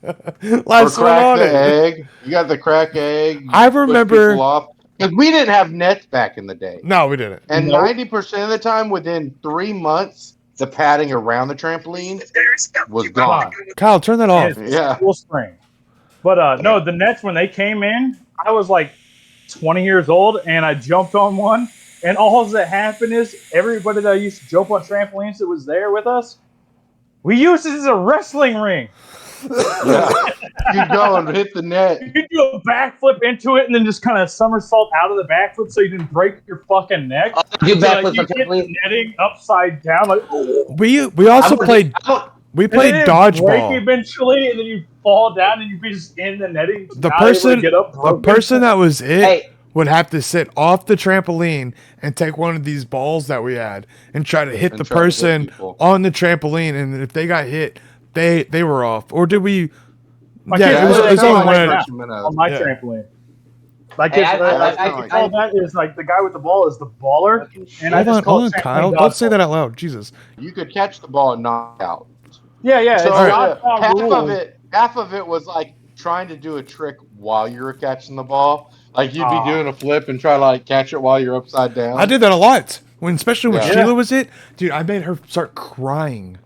Or Last one crack on the it. egg. You got the crack egg. I push remember- people off. Because we didn't have nets back in the day, No, we didn't. and Nope. 90% of the time, within 3 months, the padding around the trampoline was gone. Kyle, turn that off. It's Yeah. full spring. But no, the nets when they came in, I was like 20 years old, and I jumped on one. And all that happened is everybody that used to jump on trampolines that was there with us, we used it as a wrestling ring. Yeah. You go and hit the net. You do a backflip into it and then just kind of somersault out of the backflip so you didn't break your fucking neck. Do So, backflips you on hit trampoline. the netting upside down. Like, We also played and played then it'd break dodgeball. eventually, and then you fall down and you'd be just in the netting. The not able to person get up, the broken. person that was it Hey. would have to sit off the trampoline and take one of these balls that we had and try to hit And the try to hit person people. on the trampoline, and if they got hit, they were off. Or did we? My Yeah, kids it was, play it was that only right one. now Sharks and minnows. on my Yeah. trampoline. Like, Hey, I call that is like the guy with the ball is the baller, and I Hold just on, call hold it on, trampoline Kyle. Don't say dodgeball. that out loud. Jesus. You could catch the ball and knock out. Yeah, yeah. So It's dodgeball rules. half of it was like trying to do a trick while you were catching the ball. Like you'd be doing a flip and try to like catch it while you're upside down. I did that a lot. Especially when Yeah. Sheila was it, dude. I made her start crying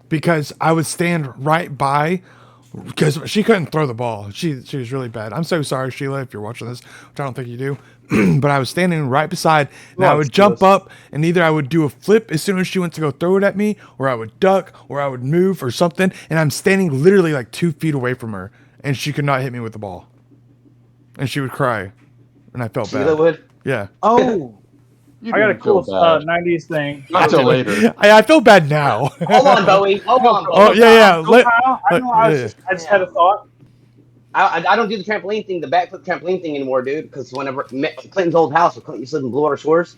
because I would stand right by, because she couldn't throw the ball. She was really bad. I'm so sorry, Sheila, if you're watching this, which I don't think you do. But I was standing right beside, and I would jump up, and either I would do a flip as soon as she went to go throw it at me, or I would duck, or I would move, or something. And I'm standing literally like 2 feet away from her, and she could not hit me with the ball, and she would cry, and I felt Sheila bad. would. Yeah, Oh, You I got a didn't feel cool bad. 90s thing. Not until later. I feel bad now. Hold on, Bowie. Hold on, Bowie. Oh yeah. Go, Kyle. I know. I just had a thought. I don't do the trampoline thing, the backflip trampoline thing anymore, dude. Because whenever Clinton's old house, when Clinton used to live in Blue Water Shores,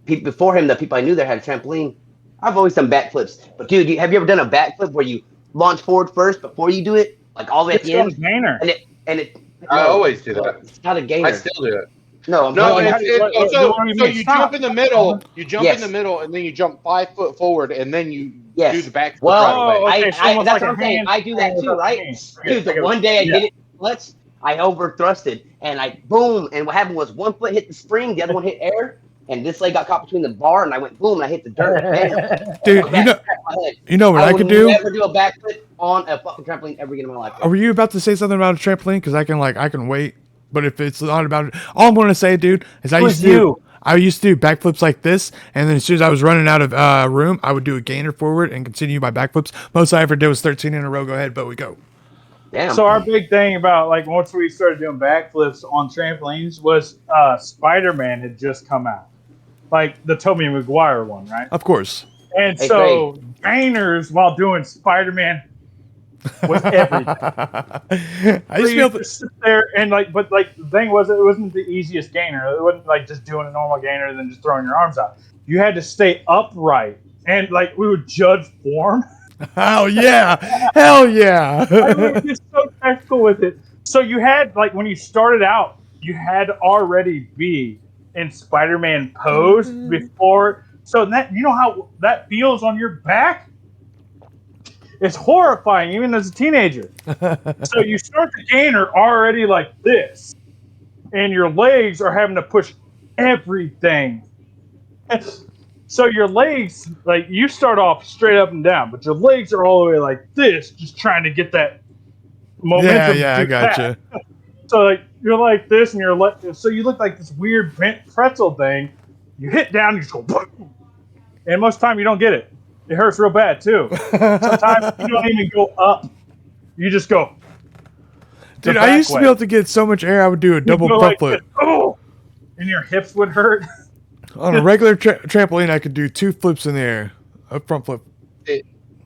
before him, the people I knew there had a trampoline. I've always done backflips. But dude, have you ever done a backflip where you launch forward first before you do it, like all the way at It's the called end? gainer. And it. I always do that. It's not a gainer. I still do it. No, I'm No, telling you. so you jump in the middle. You jump Yes. in the middle, and then you jump 5 foot forward, and then you Yes. do the back. Well, right away. okay, so almost that's like what a I'm saying. hand I do that thing too, without right? the hand. Dude, Okay, the one day I did it. I overthrusted, and I boom, and what happened was one foot hit the spring, the other one hit air, and this leg got caught between the bar, and I went boom, and I hit the dirt. Bam. Dude, you know what I could do? Never do a backflip on a fucking trampoline ever again in my life. Were you about to say something about a trampoline? Because I can wait. But if it's not about it, all I'm going to say, dude, is I used to do backflips like this, and then as soon as I was running out of room, I would do a gainer forward and continue my backflips. Most I ever did was 13 in a row. Go ahead, but we go. Damn. So our big thing about like once we started doing backflips on trampolines was Spider-Man had just come out, like the Tobey Maguire one, right? Of course. And Hey, so gainers while doing Spider-Man was everything. I So used to be you able to. just sit there and but the thing was, it wasn't the easiest gainer. It wasn't like just doing a normal gainer and then just throwing your arms out. You had to stay upright, and like we would judge form. Hell yeah! Hell yeah! I mean, we were just so technical with it. So you had like when you started out, you had to already be in Spider-Man pose before. So that you know how that feels on your back. It's horrifying, even as a teenager. So you start the gainer already like this, and your legs are having to push everything. So your legs, like you start off straight up and down, but your legs are all the way like this, just trying to get that momentum. Yeah, I gotcha. So like you're like this, and so you look like this weird bent pretzel thing. You hit down, you just go, boom. And most of the time you don't get it. It hurts real bad too. Sometimes you don't even go up. You just go. Dude, I used to be able to get so much air, I would do a double front flip. Oh, and your hips would hurt. On a regular trampoline, I could do 2 flips in the air. A front flip.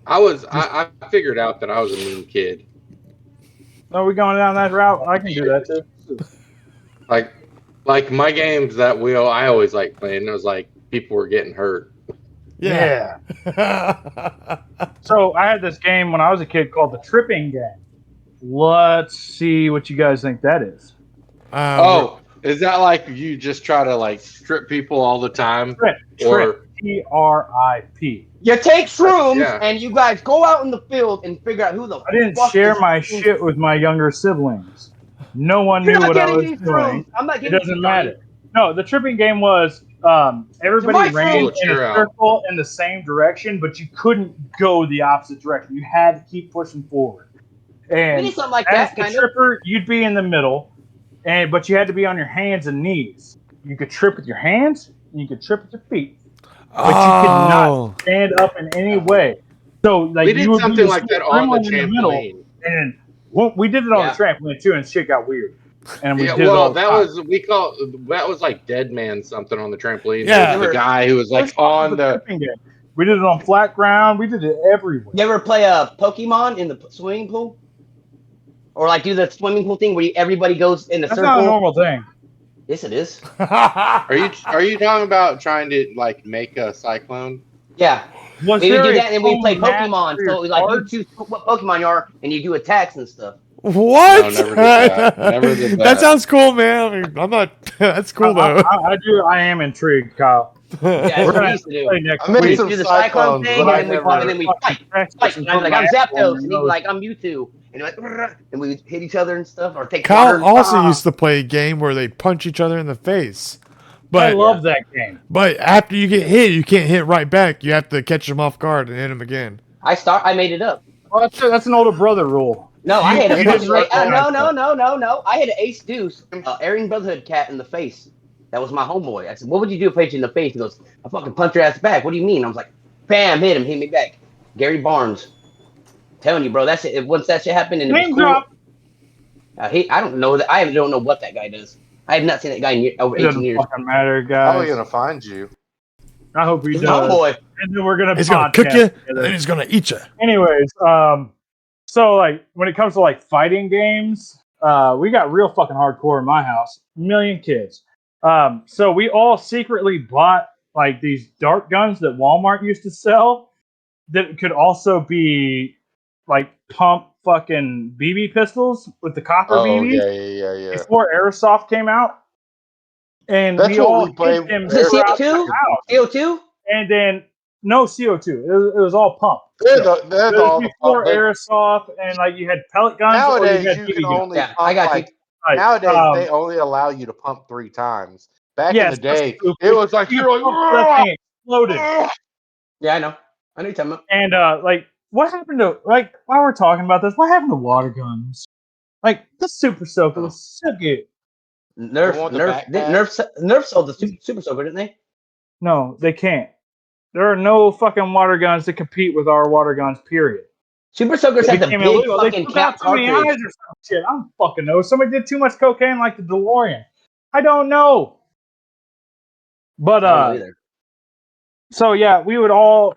I figured out that I was a mean kid. Are we going down that route? I can do that too. Like my games that I always like playing. It was like people were getting hurt. Yeah. So I had this game when I was a kid called the Tripping Game. Let's see what you guys think that is. Is that like you just try to like strip people all the time? Trip. TRIP. You take shrooms Yeah. and you guys go out in the field and figure out who the I didn't fuck share is my shrooms. shit with my younger siblings. No one You're knew not what I getting was these doing. shrooms. I'm not It getting doesn't these, matter. No, the tripping game was everybody my ran fault. in a circle in the same direction, but you couldn't go the opposite direction. You had to keep pushing forward. We And need something like as that, the kind of. tripper, you'd be in the middle, but you had to be on your hands and knees. You could trip with your hands, and you could trip with your feet, but you could not Oh, stand up in any way. So, like, We you did would be something this like that little on the gremlin in the middle, trampoline. and we did it on Yeah. the trampoline too, and shit got weird. And we Yeah, did it all well, the that time. was like Dead Man something on the trampoline. Yeah. There was the guy who was It was like on the. tripping game. We did it on flat ground. We did it everywhere. You ever play a Pokemon in the swimming pool? Or like do the swimming pool thing where everybody goes in a That's circle? not a normal thing. Yes, it is. Are you talking about trying to like make a cyclone? Yeah. Was We would there do a that, and we play foam mat Pokemon. for your So like you cards? choose what Pokemon you are, and you do attacks and stuff. what? No, never did that. Never did That that. sounds cool, man. I mean, I'm not. That's cool though. I do. I am intrigued, Kyle. Yeah, that's We're what gonna we have used to to do. play next I made We week. used some to do the cyclone cyclones, thing, but I and then never. we fight. Texas And and I was put like, I'm my apple Zapdos, on and your he's nose. like, I'm Mewtwo, and you're like, "Brrr," and we would hit each other and stuff, or take water. Kyle also used to play a game where they punch each other in the face. I But love that game. but after you get hit, you can't hit right back. You have to catch them off guard and hit them again. I made it up. Well, that's an older brother rule. No, I hit a you fucking didn't recognize no. I hit an Ace Deuce, Aryan Brotherhood cat in the face. That was my homeboy. I said, "What would you do if I hit you in the face?" He goes, "I fucking punch your ass back." What do you mean? I was like, "Bam, hit him, hit me back." Gary Barnes, telling you, bro. That's it. Once that shit happened, and it was Name cool. drop. I don't know that. I don't know what that guy does. I have not seen that guy in over It 18 doesn't years. fucking matter, Probably guys. gonna find you. I hope he He's my does. homeboy. And then we're gonna He's gonna podcast cook you, together. and he's gonna eat you. Anyways, so like when it comes to like fighting games, we got real fucking hardcore in my house. Million kids. So we all secretly bought like these dart guns that Walmart used to sell that could also be like pump fucking BB pistols with the copper Oh BBs yeah. before Airsoft came out. And That's we what all we played. hid them Was it throughout the CO2? house. CO2? And then no CO2. It was all pump. They're So, that's it all was the before fun. Airsoft, and like you had pellet guns or you Nowadays had you BB can guns. only Yeah, pump I got like you. Like, nowadays they only allow you to pump 3 times. Back yeah, in the day, so it was like you you're like pump that thing exploded. Yeah, I know. I know you're talking about. And like, what happened to like while we're talking about this? What happened to water guns? Like the Super Soaker was so good. Nerf, The one with the Nerf, backpack? Nerf sold the Super Soaker, didn't they? No, they can't. There are no fucking water guns that compete with our water guns. Period. Super Soakers They had the became big illegal. They fucking took out cap too many eyes cartridge. or some shit. I don't fucking know. Somebody did too much cocaine, like the DeLorean. I don't know. But I don't know either. so yeah, we would all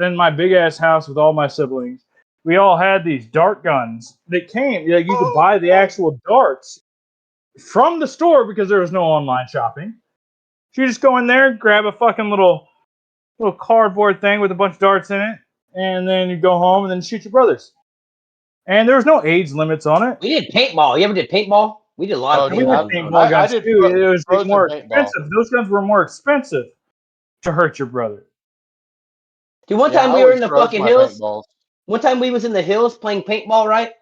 in my big ass house with all my siblings. We all had these dart guns that came. Like you could buy the actual darts from the store because there was no online shopping. So you just go in there, grab a fucking little cardboard thing with a bunch of darts in it, and then you go home and then shoot your brothers. And there was no age limits on it. We did paintball. You ever did paintball? We did a lot Oh, of And we yeah, had paintball. paintball I guns did too. It was frozen more paintball. expensive. Those guns were more expensive to hurt your brother. Dude, one Yeah, time I we were always in the froze fucking my hills. paintballs. One time we was in the hills playing paintball, right?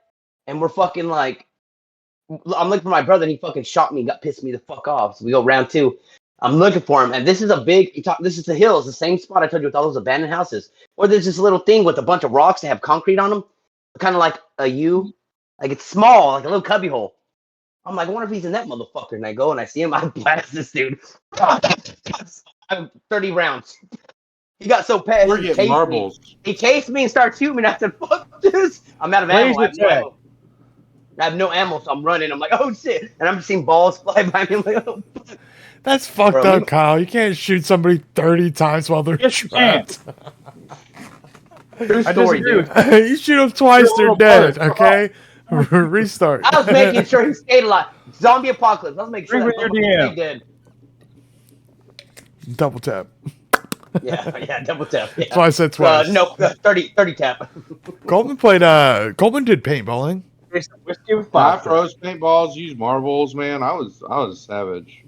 And we're fucking like, I'm looking for my brother, and he fucking shot me, got pissed me the fuck off. So we go round 2. I'm looking for him, and this is a big. This is the hills, the same spot I told you with all those abandoned houses. Or there's this little thing with a bunch of rocks that have concrete on them, kind of like a U, like it's small, like a little cubby hole. I'm like, I wonder if he's in that motherfucker. And I go and I see him. I blast this dude. 30 rounds. He got so pissed. We're He getting chased me. marbles. He chased me and started shooting me. And I said, "Fuck this! I'm out of ammo. Laser tag. I have no ammo, so I'm running. I'm like, oh shit!" And I'm just seeing balls fly by me. I'm like, oh fuck. That's fucked Bro, up, Kyle. You can't shoot somebody 30 times while they're Yes, you can. trapped. True I story, disagree dude. with You shoot them twice, Your they're little dead. brothers. Okay, restart. I was making sure he stayed alive. Zombie apocalypse. I was making sure Drink that with your motherfucker DM. stayed dead. Double tap. Yeah, double tap. Yeah. That's why I said twice. No, 30 tap. Coleman played. Coleman did paintballing. Whiskey with I vodka. froze paintballs, used marbles, man. I was savage.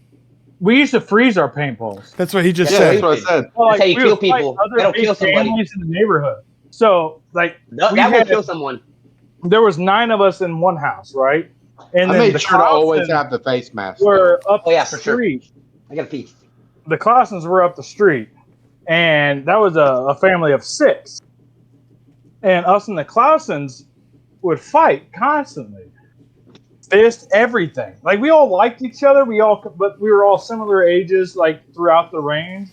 We used to freeze our paintballs. That's what he just Yeah, said. that's what I said. Well, That's how you we kill would fight people. other That'll big kill somebody. families in the neighborhood. So, like, That we will had- kill someone. there was 9 of us in one house, right? And I then made the sure to always Clausens have the face mask. were up Oh, yeah, the for sure. street. I got a pee. The Clausens were up the street, and that was a family of 6. And us and the Clausens would fight constantly. fist, everything. Like we all liked each other. But we were all similar ages, like throughout the range,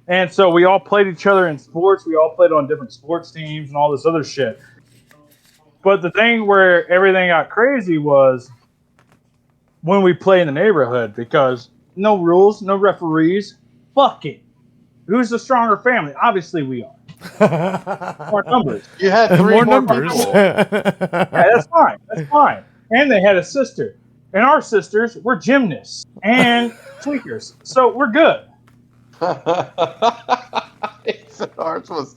and so we all played each other in sports. We all played on different sports teams and all this other shit. But the thing where everything got crazy was when we play in the neighborhood because no rules, no referees. Fuck it. Who's the stronger family? Obviously, we are. More numbers. You had three More more numbers. people. Yeah, that's fine. That's fine. And they had a sister. And our sisters were gymnasts and tweakers. So we're good. Ours was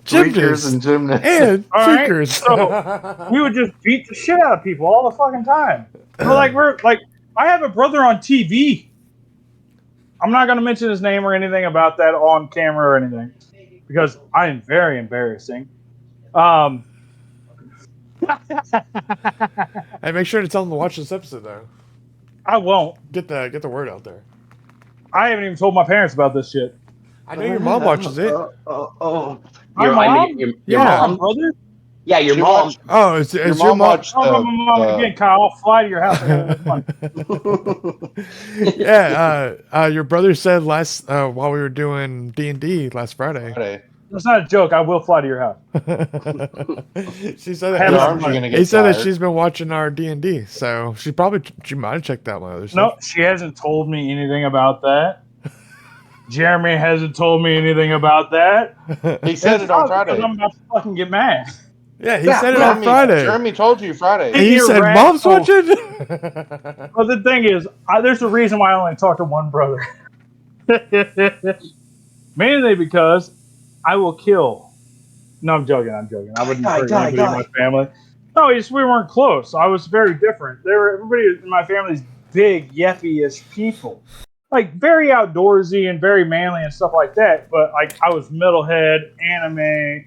Gymnasts tweakers and gymnasts. and All right, tweakers. so we would just beat the shit out of people all the fucking time. We're like, I have a brother on TV. I'm not going to mention his name or anything about that on camera or anything because I am very embarrassing. Hey, make sure to tell them to watch this episode though. I won't. Get the word out there. I haven't even told my parents about this shit. I know your mom watches it. My mom? Your Yeah. My mom? brother? Yeah, your She mom. watched- Oh, is Your your mom mom? watched Oh, my mom again, Kyle. I'll fly to your house. Yeah, your brother said last while we were doing D&D last Friday. Friday. That's not a joke. I will fly to your house. She said Have Your a- that. arms are gonna get He said that tired. she's been watching our D&D, so she might have checked out my other No, stuff. she hasn't told me anything about that. Jeremy hasn't told me anything about that. He said it on Because Friday. I'm about to fucking get mad. Yeah, he said it on Jeremy, Friday. Jeremy told you Friday. And he You're said, right. "Mom's Oh. watching." Well, the thing is, there's a reason why I only talk to one brother. Mainly because I will kill. No, I'm joking. I wouldn't hurt anybody in my family. No, we weren't close. I was very different. Everybody in my family's big, yuppie-ish people. Like, very outdoorsy and very manly and stuff like that. But, like, I was metalhead, anime,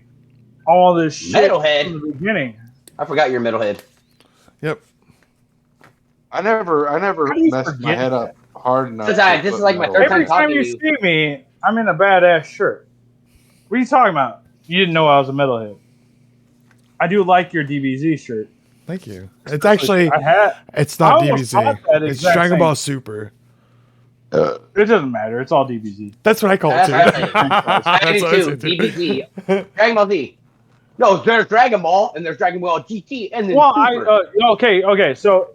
all this shit Metalhead? from the beginning. I forgot you're metalhead. Yep. I never How do you messed my forget head that? up hard enough. This to is put like my metal third in time Every it. talking time you to you. see me, I'm in a badass shirt. What are you talking about? You didn't know I was a metalhead. I do like your DBZ shirt. Thank you. It's actually, it's I not almost DBZ. bought that It's exact Dragon same. Ball Super. It doesn't matter. It's all DBZ. That's what I call it too. That's what I That's do what I too. say, too. DBZ. Dragon Ball Z. No, there's Dragon Ball and there's Dragon Ball GT and then Well, Super. okay. So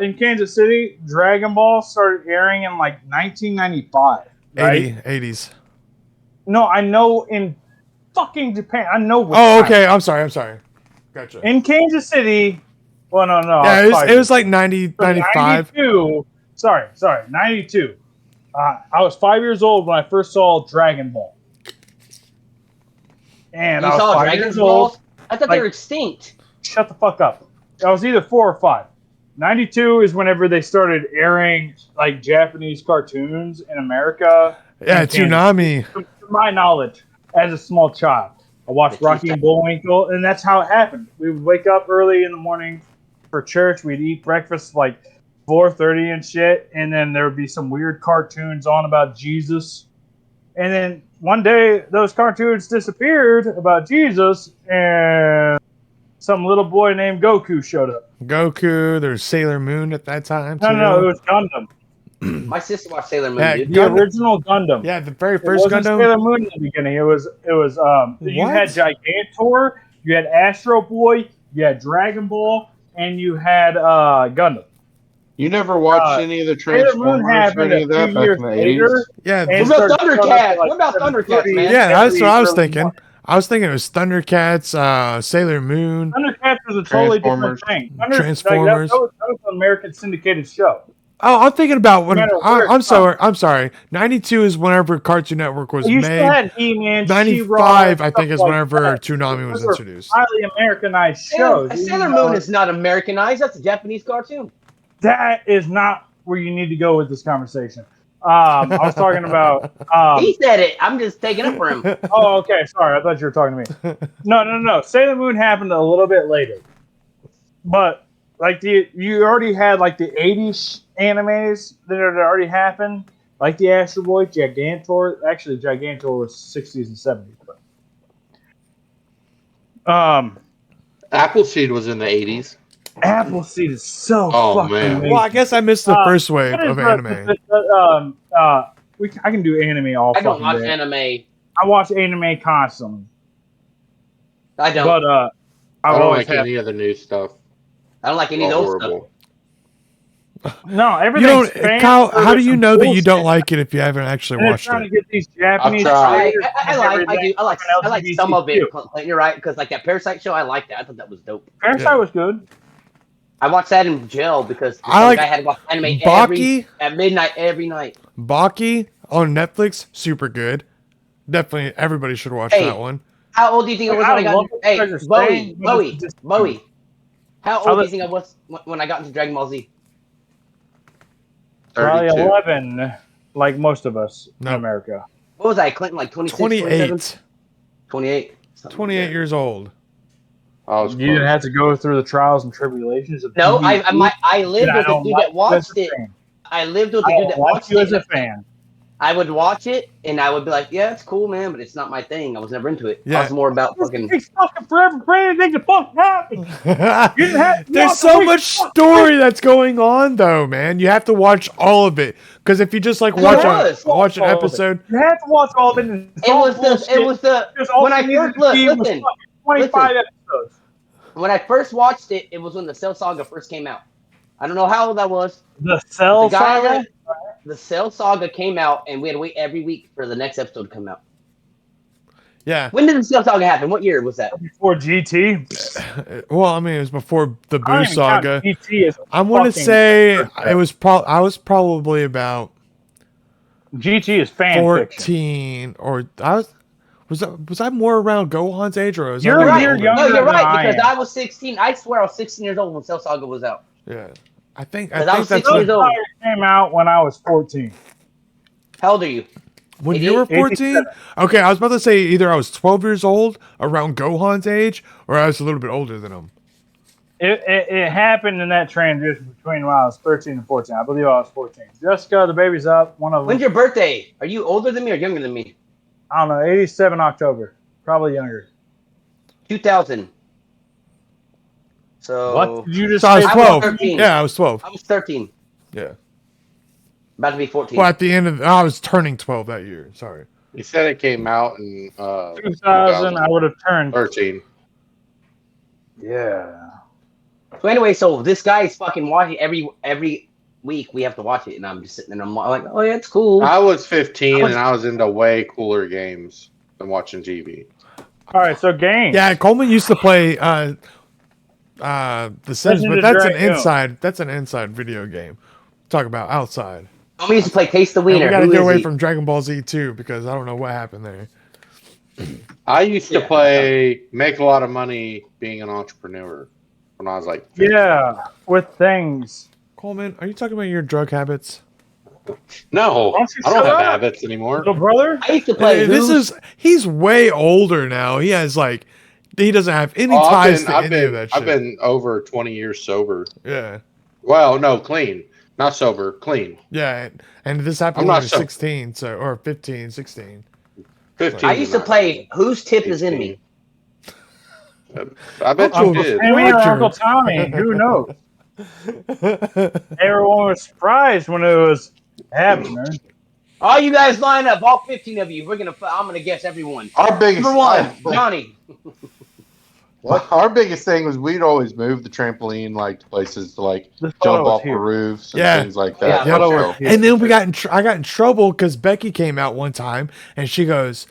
in Kansas City, Dragon Ball started airing in like 1995, right? 80s. No, I know in fucking Japan. I know. What Oh, time. okay. I'm sorry. Gotcha. In Kansas City. Well, no. Yeah, I was it was like 90, So 95. 92. Sorry, 92. I was 5 years old when I first saw Dragon Ball. And You I was saw 5 Dragon years old. Balls? I thought they like- were extinct. Shut the fuck up. I was either 4 or 5. 92 is whenever they started airing like Japanese cartoons in America. Yeah, And Kansas. Tsunami. To my knowledge, as a small child, I watched Rocky and Bullwinkle, and that's how it happened. We would wake up early in the morning for church. We'd eat breakfast like 4:30 and shit, and then there would be some weird cartoons on about Jesus. And then one day, those cartoons disappeared about Jesus, and some little boy named Goku showed up. Goku. There's Sailor Moon at that time too. No, it was Gundam. My sister watched Sailor Moon, Yeah, dude. The Gundam. original Gundam. Yeah, the very It first wasn't Gundam. Sailor Moon in the beginning. It was you What? had Gigantor, you had Astro Boy, you had Dragon Ball, and you had Gundam. You never watched any of the Transformers or happened any of a that few back years in the later. 80s? Yeah, And What about started Thundercats? like What about Thundercats, man? yeah, that's what I was every thinking. month. I was thinking it was Thundercats, Sailor Moon. Thundercats was a totally different Transformers. thing. Transformers. That was an American syndicated show. Oh, I'm thinking about when. No matter where I'm it's from. sorry. I'm sorry. 92 is whenever Cartoon Network was You still made. had He-Man, 95, She-Ra, I think, is stuff whenever like that. Toonami was Those were introduced. highly Americanized shows. Sailor Moon is not Americanized. That's a Japanese cartoon. That is not where you need to go with this conversation. I was talking about. He said it. I'm just taking it for him. Oh, okay. Sorry, I thought you were talking to me. No. Sailor Moon happened a little bit later, but like you already had like the '80s animes that had already happened, like the Astro Boy, Gigantor. Actually, Gigantor was '60s and '70s. But, Appleseed was in the 80s. Appleseed is so Oh, fucking man. amazing. Well, I guess I missed the first wave what is of the- anime. I can do anime all I don't fucking watch day. anime. I watch anime constantly, I don't. but I I've don't always like had. any of the new stuff. I don't like any It's of all those stuff. horrible. No, You everything's don't, Kyle. How do you know that you don't like? like it if you haven't actually And they're watched trying to it? get these Japanese tried. creators I and like everything I like fucking some of it. LGBTQ. Clinton, you're right, because like that Parasite show, I liked that. I thought that was dope. Parasite Yeah. was good. I watched that in jail because I like guy had to watch anime Baki. at midnight every night. Baki on Netflix, super good. Definitely, everybody should watch Hey, that one. How old do you think I was when I got love into, what you guys are saying, but it's just- Bowie? How I old do li- you think I was when I got into Dragon Ball Z? Probably 32. 11, like most of us in No. America. What was I, Clinton? Like 26, 27? 28. 28. 28 years old. I was You didn't close. have to go through the trials and tribulations of No, TV. I lived And with I the don't dude like that you as watched a it. fan. I lived with the I dude don't that like watched you it. as a fan. I would watch it and I would be like, yeah, it's cool, man, but it's not my thing. I was never into it. Yeah. I was more about fucking. It's fucking forever for anything to fucking happen. You didn't have to There's watch so the much story that's going on, though, man. You have to watch all of it because if you just like watch was. an episode, You have to watch all of it. And It was the Because all when I you needed first to look, see was listen, fucking 25 episodes. when I first watched it, it was when the Cell Saga first came out. I don't know how old I was. The Cell The guy Saga? that- The Cell Saga came out, and we had to wait every week for the next episode to come out. yeah. When did the Cell Saga happen? What year was that? Before GT? Well, I mean, it was before the I don't Boo even count saga. GT as I want to fucking- say it was I was probably about GT is fan fiction. 14 or was I more around Gohan's age or was I You're a little right. older? You're No, younger you're than right I because am. I was 16. I swear I was 16 years old when Cell Saga was out. Yeah. I think Because I was that's 16 years when, old. Came out when I was 14. How old are you? when you were 14. 87. Okay, I was about to say either I was 12 years old around Gohan's age or I was a little bit older than him. It happened in that transition between when I was 13 and 14. I believe I was 14. Jessica, the baby's up. One of them. When's your birthday? Are you older than me or younger than me? I don't know, 87 October. Probably younger. 2000. So What did you just So I was say? I was 12. 13. Yeah, I was 12. I was 13. Yeah. About to be 14. Well, at the end of I was turning 12 that year. Sorry. He said it came out in 2000, I would have turned. 2013. Yeah. So anyway, so this guy's fucking watching every week. We have to watch it, and I'm just sitting there. And I'm like, oh yeah, it's cool. I was 15 and I was into way cooler games than watching TV. All right, so games. Yeah, Coleman used to play The Sims, Legend but of that's an Dragon. inside. That's an inside video game. Talk about outside. We used to play Taste the And we Wiener. got to Who get is away he? from Dragon Ball Z too because I don't know what happened there. I used to Yeah. play make a lot of money being an entrepreneur when I was like 15. Yeah, with things. Coleman, are you talking about your drug habits? No, Why don't you I don't shut have up? habits anymore. Little brother? I used to play. He's way older now. He has he doesn't have any ties to any of that shit. I've been over 20 years sober. Yeah. Well, no, clean. Not sober, clean. Yeah, and this happened I'm when I not was so- 16, or 15, 16. 15. I used to play Whose Tip is in Me. I bet Oh, you did. Amy or Roger. Uncle Tommy, who knows? Everyone was surprised when it was happening. All you guys line up, all 15 of you. I'm gonna guess everyone. Our biggest Number one, Johnny. Our biggest thing was we'd always move the trampoline like to places to like This jump photo was off the here. roofs and Yeah. things like Yeah, that. Yep. So, And then I got in trouble because Becky came out one time and she goes,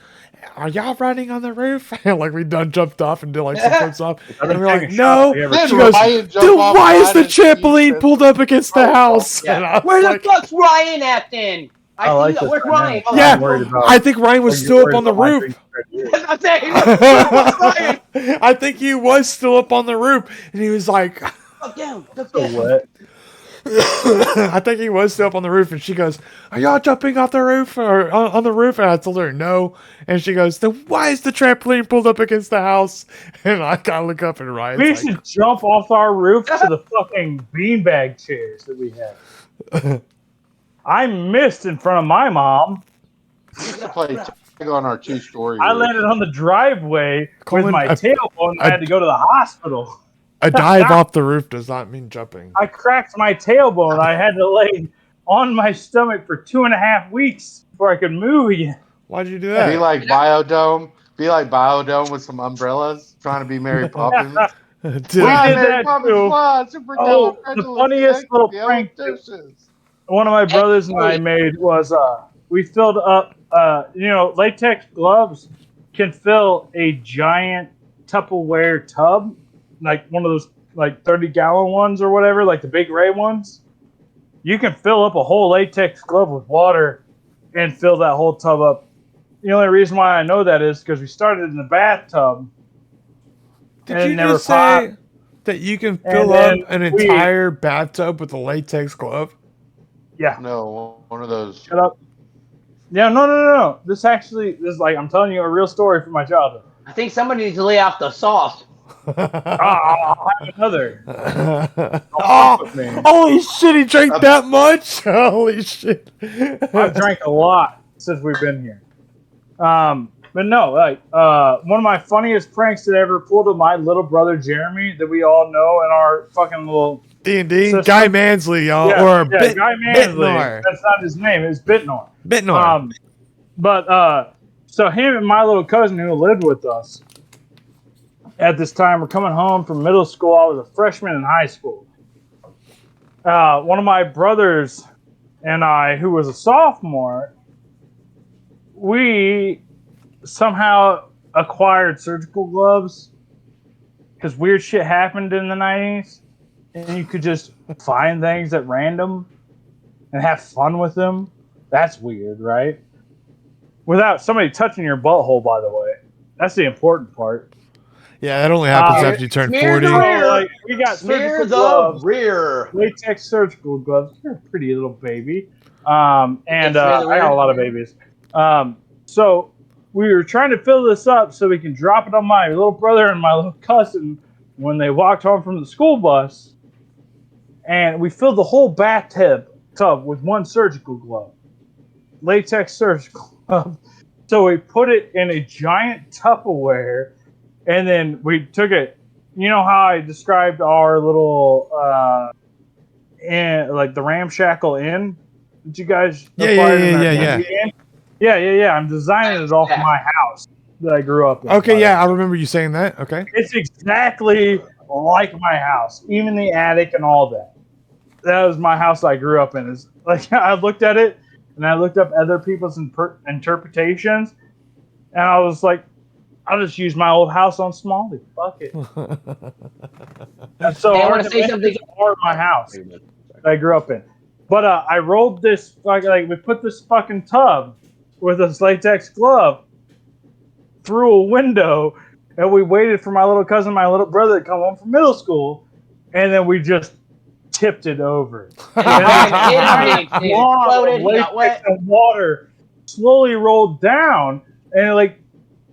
"Are y'all riding on the roof?" Like we done jumped off and did like some flips off, and we're like, "No." Then She goes, Ryan jumped "Then off why is the Ryan and he trampoline said- pulled up against the house?" Yeah. And I was Where the like, fuck's Ryan at then? I like see this Where's dynamic. Ryan? Yeah. I'm worried about- I think Ryan was Are you still up worried on the about my roof. dreams? I'm saying, where's Ryan? I think he was still up on the roof, and he was like, Look down. Look So down. what? I think he was still up on the roof, and she goes, "Are y'all jumping off the roof or on the roof?" And I told her no, and she goes, "Then why is the trampoline pulled up against the house?" And I gotta look up, and Ryan's We like, should jump off our roof to the fucking beanbag chairs that we have. I missed in front of my mom. We used to play tag on our 2-story I roof. landed on the driveway Coleman, with my tailbone and I- had to go to the hospital. A dive off the roof does not mean jumping. I cracked my tailbone. I had to lay on my stomach for 2.5 weeks before I could move again. Why'd you do Be that? like Biodome. Be like Biodome with some umbrellas, trying to be Mary Poppins. Dude, We Fly, did Mary that Poppins, too. fly! Oh, the funniest little prank Supercalifragilisticexpialidocious. one of my brothers and I made was we filled up latex gloves can fill a giant Tupperware tub, like one of those like 30-gallon ones or whatever, like the big Ray ones. You can fill up a whole latex glove with water and fill that whole tub up. The only reason why I know that is because we started in the bathtub. Did and you never just say popped. that you can And fill up then an we- entire bathtub with a latex glove? Yeah. No, one of those. Shut up. Yeah, no. This is like, I'm telling you a real story from my childhood. I think somebody needs to lay off the sauce. I'll have another. Oh, with me. holy shit, he drank that much? Holy shit. I've drank a lot since we've been here. But no, like one of my funniest pranks that I ever pulled with my little brother Jeremy, that we all know in our fucking little D&D, system. Guy Mansley, y'all, or Guy Mansley. Bitnor. That's not his name. It's Bitnor. Bitnor. So him and my little cousin who lived with us at this time were coming home from middle school. I was a freshman in high school. One of my brothers and I, who was a sophomore, we somehow acquired surgical gloves because weird shit happened in the 90s, and you could just find things at random and have fun with them. That's weird, right? Without somebody touching your butthole, by the way. That's the important part. Yeah, that only happens after you turn smear 40. the rear. So, like, we got Smear surgical the gloves, rear. latex surgical gloves. You're a pretty little baby. And smear the I got rear? a lot of babies. So we were trying to fill this up so we can drop it on my little brother and my little cousin when they walked home from the school bus. And we filled the whole bathtub with one surgical glove. Latex surgical glove. So we put it in a giant Tupperware, and then we took it. You know how I described our little, like the ramshackle inn that you guys acquired in our weekend? Yeah. I'm designing it off my house that I grew up in. Okay, yeah, I remember you saying that. Okay. It's exactly like my house, even the attic and all that. That was my house I grew up in. It's like I looked at it and I looked up other people's interpretations, and I was like, I'll just use my old house on Smalley. Fuck it. And so Hey, I our want to say dimensions something. are my house that I grew up in. But I rolled this like we put this fucking tub with this latex glove through a window, and we waited for my little cousin, my little brother, to come home from middle school, and then we just tipped it over. It exploded. He got wet. And water slowly rolled down, and like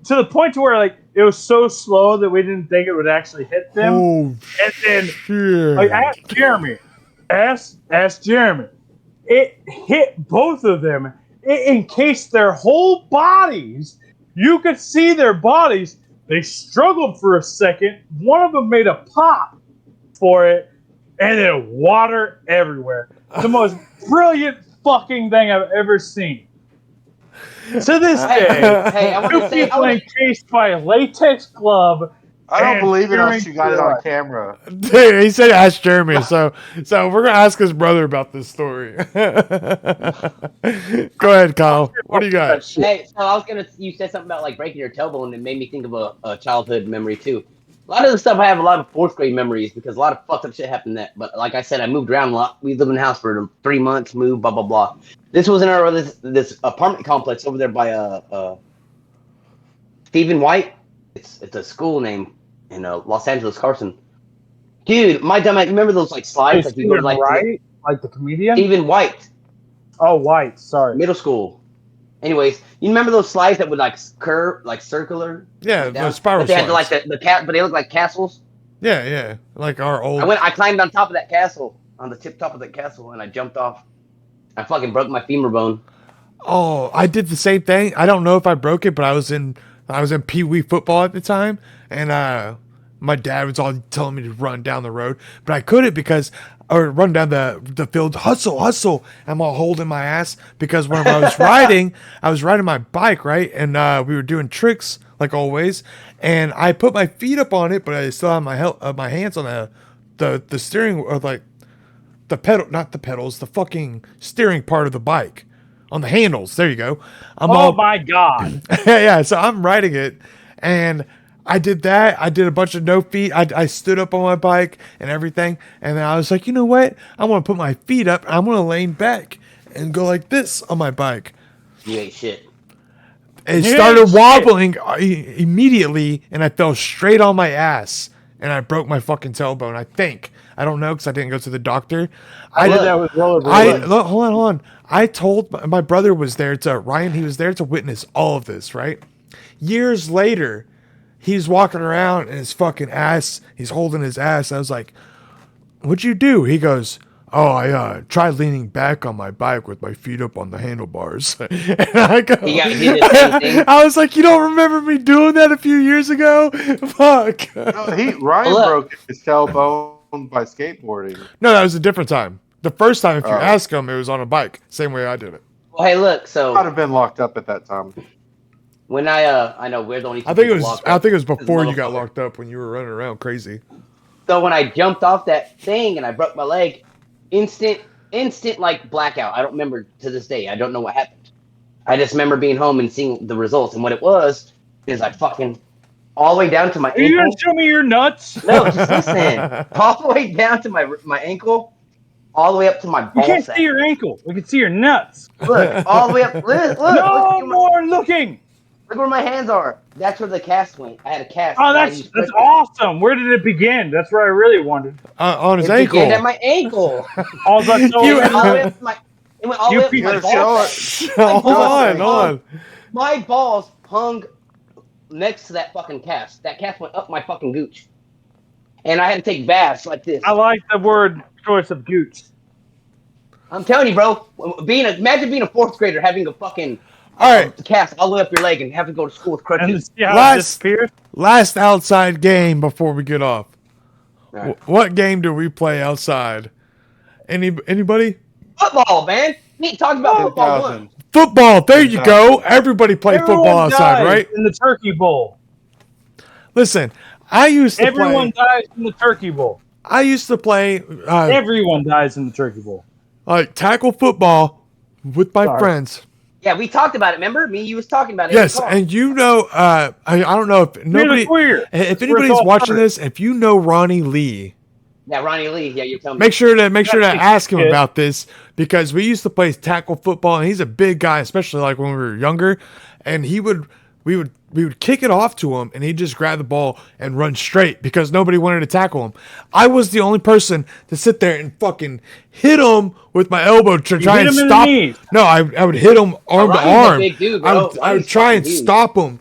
to the point to where like it was so slow that we didn't think it would actually hit them. Oh, And then shit. like ask Jeremy. Ask Jeremy. It hit both of them. It encased their whole bodies. You could see their bodies. They struggled for a second. One of them made a pop for it, and then water everywhere. The most brilliant fucking thing I've ever seen. To this day, Hey, I want two to say, people encased by a latex glove. I don't And believe it unless hearing you got it on clear. camera. Dude, he said ask Jeremy, so we're gonna ask his brother about this story. Go ahead, Kyle. What do you got? hey, so I was gonna. You said something about like breaking your tailbone, and it made me think of a childhood memory too. A lot of the stuff I have a lot of fourth grade memories because a lot of fucked up shit happened. But like I said, I moved around a lot. We lived in the house for 3 months, moved, blah blah blah. This was in our this apartment complex over there by Stephen White. It's a school name in Los Angeles, Carson. Dude, my dumb. Remember those like slides like you go to like like the comedian? Stephen White. Oh, White. Sorry. Middle school. Anyways, you remember those slides that would like curve, like circular? Yeah, like the down? spiral But they had slides. like the cat, but they look like castles. Yeah, like our old. I climbed on top of that castle, on the tip top of that castle, and I jumped off. I fucking broke my femur bone. Oh, I did the same thing. I don't know if I broke it, but I was in Pee Wee football at the time, and my dad was all telling me to run down the road, but I couldn't or run down the field, hustle. I'm all holding my ass because whenever I was riding my bike, right? And we were doing tricks like always. And I put my feet up on it, but I still have my hands on the steering, or like the pedal, not the pedals, the fucking steering part of the bike. On the handles. There you go. My God. Yeah, so I'm riding it, and I did that. I did a bunch of no feet. I stood up on my bike and everything, and then I was like, you know what? I want to put my feet up. I'm going to lean back and go like this on my bike. You ain't shit. It started wobbling immediately, and I fell straight on my ass, and I broke my fucking tailbone, I think. I don't know because I didn't go to the doctor. I did that with rollerblades. Hold on. I told my brother was there Ryan, he was there to witness all of this, right? Years later, he's walking around and his fucking ass, he's holding his ass. I was like, what'd you do? He goes, oh, I tried leaning back on my bike with my feet up on the handlebars. And I go, He did the same thing. I was like, you don't remember me doing that a few years ago? Fuck. No, Ryan broke his tailbone by skateboarding. No, that was a different time. The first time, if you ask him, it was on a bike. Same way I did it. Well, hey, look. So I'd have been locked up at that time. when I know we're the only two I think it people was. locked I up. think it was before you got Motherfucker. locked up when you were running around crazy. So when I jumped off that thing and I broke my leg, instant like blackout. I don't remember to this day. I don't know what happened. I just remember being home and seeing the results. And what it was is I fucking all the way down to my Are you ankle. gonna show me your nuts? No, just listen. All the way down to my ankle, all the way up to my You ball can't sack. see your ankle. We can see your nuts. Look, all the way up. Look, No look, more looking. look where my hands are. That's where the cast went. I had a cast. Oh, that I that's used that's quickly. awesome. Where did it begin? That's where I really wondered. On his It ankle. began at my ankle. All that You- It went all the way up to my. It went all the You way up to piece my of ball shit. sack. Hold on. My balls hung next to that fucking cast. That cast went up my fucking gooch. And I had to take baths like this. I like the word choice of gooch. I'm telling you, bro. Imagine being a fourth grader having a fucking All right. cast all the way up your leg and having to go to school with And crutches. see how it Last- disappears? Last outside game before we get off. Right. What game do we play outside? Anybody? Football, man. We ain't talking about football. 2000. Football. There you go. Everybody played football Everyone outside, dies right? in the Turkey Bowl. Listen, I used to Everyone play. dies in the Turkey Bowl. I used to play Everyone dies in the Turkey Bowl. like tackle football with my Sorry. friends. Yeah, we talked about it. Remember? Me and you was talking about it. Yes, in the car. and you know, I don't know if nobody, queer. if That's where anybody's it's all watching started. this, if you know Ronnie Lee, Yeah, Ronnie Lee. Yeah, you're telling me. make sure to ask him kid. about this because we used to play tackle football, and he's a big guy, especially like when we were younger, and we would kick it off to him, and he'd just grab the ball and run straight because nobody wanted to tackle him. I was the only person to sit there and fucking hit him with my elbow to try hit and him in the stop. knees. No, I would hit him arm to Ronnie's a arm. big dude, I bro. would Ronnie's try and fucking huge. stop him.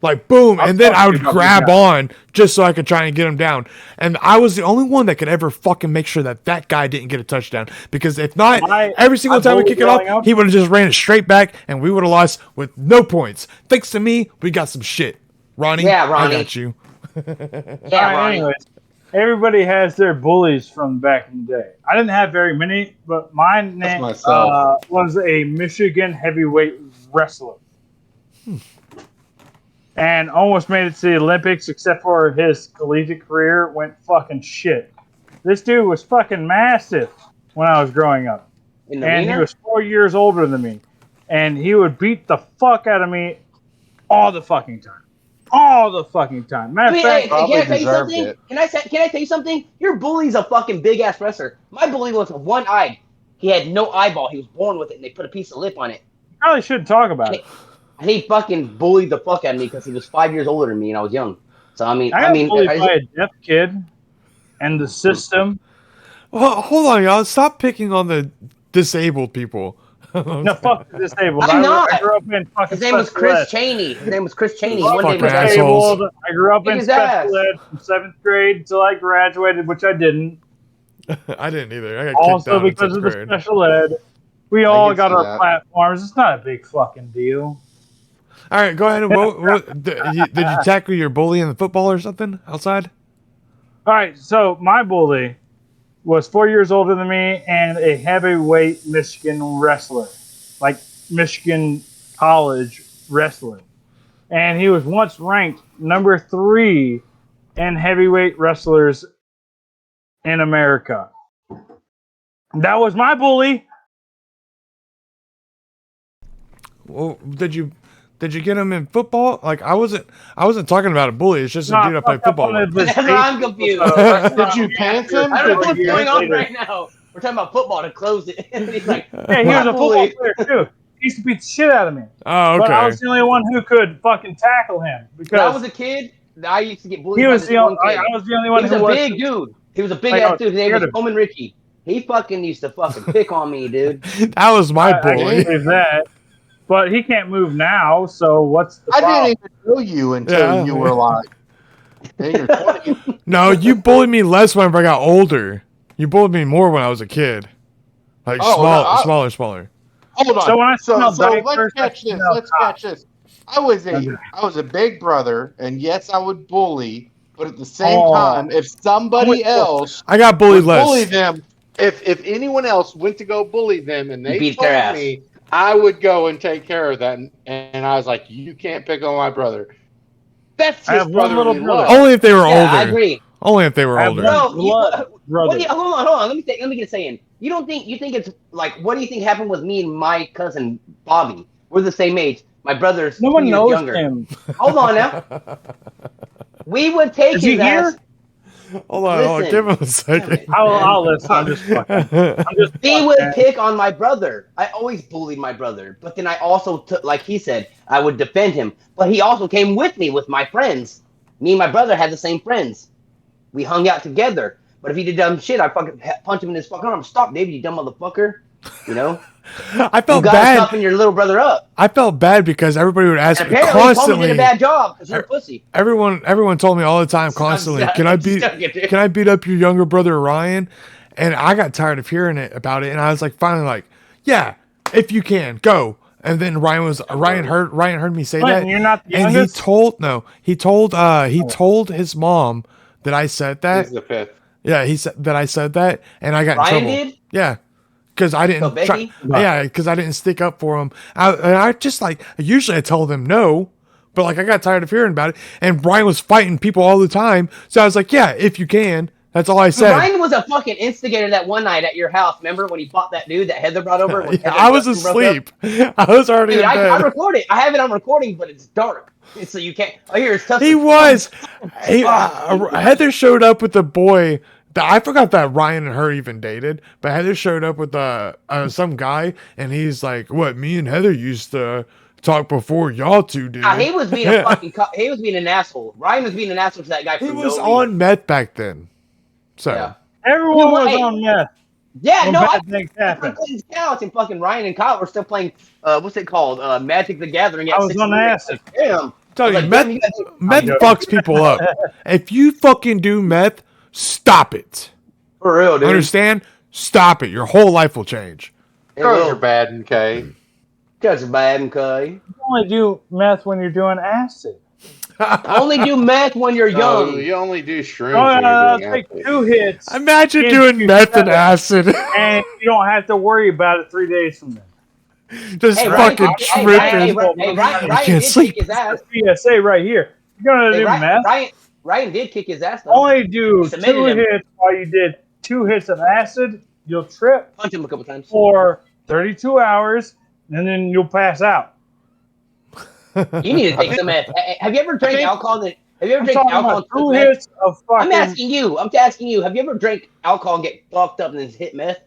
Like boom, and then I would talking about grab big guys. on just so I could try and get him down. And I was the only one that could ever fucking make sure that guy didn't get a touchdown. Because if not, every single I time we bullied kick it off, growing up. he would have just ran it straight back, and we would have lost with no points. Thanks to me, we got some shit. Ronnie, Yeah, Ronnie. I got you. Yeah, Alright, Ronnie. anyways, everybody has their bullies from back in the day. I didn't have very many, but mine That's myself. was a Michigan heavyweight wrestler. And almost made it to the Olympics, except for his collegiate career went fucking shit. This dude was fucking massive when I was growing up. In the And he arena? was 4 years older than me. And he would beat the fuck out of me all the fucking time. All the fucking time. Matter of Hey, fact, can I tell you deserved something? it. Can I tell you something? Your bully's a fucking big ass wrestler. My bully was one-eyed. He had no eyeball. He was born with it, and they put a piece of lip on it. probably shouldn't talk about it. And he fucking bullied the fuck out of me because he was 5 years older than me, and I was young. So I got bullied by a deaf kid and the system. Well, hold on, y'all. Stop picking on the disabled people. No, fuck the disabled. I'm not. I grew up in fucking his name was special Chris ed. Cheney. His name was Chris Cheney. Fuck One day fucking my dad- assholes. Disabled. I grew up Kick in his special ass. ed from 7th grade until I graduated, which I didn't. I didn't either. I got kicked Also out in because of sixth the grade. special ed. We all can got see our that. platforms. It's not a big fucking deal. All right, go ahead and did you tackle your bully in the football or something outside? All right, so my bully was 4 years older than me and a heavyweight Michigan wrestler, like Michigan college wrestling. And he was once ranked number 3 in heavyweight wrestlers in America. That was my bully. Well, did you get him in football? Like I wasn't talking about a bully. It's just a dude I played football with. That's why I'm confused. Did you pants him? I don't know what's Did you- going on right now. We're talking about football to close it. And he's like, Hey, he was a football bully. player too. He used to beat the shit out of me. Oh, But I okay. was the only one who could fucking tackle him When I was because a kid, I used to get bullied. he by was this the one only. kid. I was the only He one was who a was. big dude. He was a big Like, I ass was dude. His name scared was of him. Coleman Ritchie. He fucking used to fucking pick on me, dude. That was my I can bully. believe that. But he can't move now, so what's the I problem? didn't even know you until Yeah. you were like in your 20s. No, you bullied me less whenever I got older. You bullied me more when I was a kid. Like Oh, smaller. Hold on. So when I smell so diapers, let's I catch this. smell Let's cock. catch this. I was a big brother, and yes, I would bully, but at the same Oh. time, if somebody else I got bullied would bully less. them, if anyone else went to go bully them and they beat their told ass. me, I would go and take care of that. And I was like, you can't pick on my brother. That's I just have one little brotherly brother. love. Only if they were Yeah, older. I agree. Only if they were I have older. one No, blood brother. hold on. Let me get a say in. You think it's like, what do you think happened with me and my cousin Bobby? We're the same age. My brother's No 2 one years knows younger. him. Hold on now. We would take Is he his ass. here? Hold on, Listen. give him a second. I'll listen. I'm just fucking. I'm just. He would fucking- pick on my brother. I always bullied my brother, but then I also took, like he said, I would defend him. But he also came with me with my friends. Me and my brother had the same friends. We hung out together. But if he did dumb shit, I fucking punch him in his fucking arm. Stop, David, you dumb motherfucker. You know, I you felt gotta bad. toughen your little brother up. I felt bad because everybody would ask And me apparently, Tommy constantly. did a bad job because you're a pussy. Everyone told me all the time, constantly, I'm can I beat up your younger brother Ryan? And I got tired of hearing it about it, and I was like, finally, like, yeah, if you can, go. And then Ryan heard me say Clinton, that, you're not the and youngest? he told his mom that I said that. He's the fifth. Yeah, he said that I said that, and I got in Ryan trouble. did? Yeah, because I didn't. So Becky? Yeah, because I didn't stick up for him. I just like usually I tell them no, but like I got tired of hearing about it. And Brian was fighting people all the time, so I was like, yeah, if you can. That's all I said. Ryan was a fucking instigator that one night at your house. Remember when he fought that dude that Heather brought over? When Yeah, Heather I was Justin broke up? asleep. I was already Dude, in bed. I record it. I have it on recording, but it's dark, so you can't. I hear it's tough. He was. Heather showed up with the boy. I forgot that Ryan and her even dated, but Heather showed up with some guy, and he's like, "What? Me and Heather used to talk before y'all two did." He was being a fucking. He was being an asshole. Ryan was being an asshole to that guy. He for was no on reason. meth back then, so Yeah. Everyone You know what? was Hey. on meth. Yeah, When no, bad things I happen. played Clinton's couch, and fucking Ryan and Kyle were still playing. What's it called? Magic the Gathering. At I was 6 on a.m. acid. Damn. tell I you, was like, meth, damn, you guys- meth joking. fucks people up. If you fucking do meth, stop it. For real, dude. Understand? Stop it. Your whole life will change. It Drugs will. are bad, okay? Drugs are bad, okay? You only do meth when you're doing acid. Only do meth when you're No, young. you only do shrooms Oh, when you're doing take acid. 2 hits, Imagine Kids doing do meth and that. acid. and you don't have to worry about it 3 days from then. Just Hey, fucking tripping. Ryan can't did sleep. kick his ass. PSA right here. You're gonna Hey, do meth. Ryan did kick his ass though. Only do He submitted 2 him. hits while you did 2 hits of acid. You'll trip Punch him a couple times. for 32 hours, and then you'll pass out. You need to take some meth. Have you ever drank alcohol? Have you ever I'm drank talking alcohol? about and 2 took meth? hits of fucking. I'm asking you. Have you ever drank alcohol and get fucked up and then hit meth?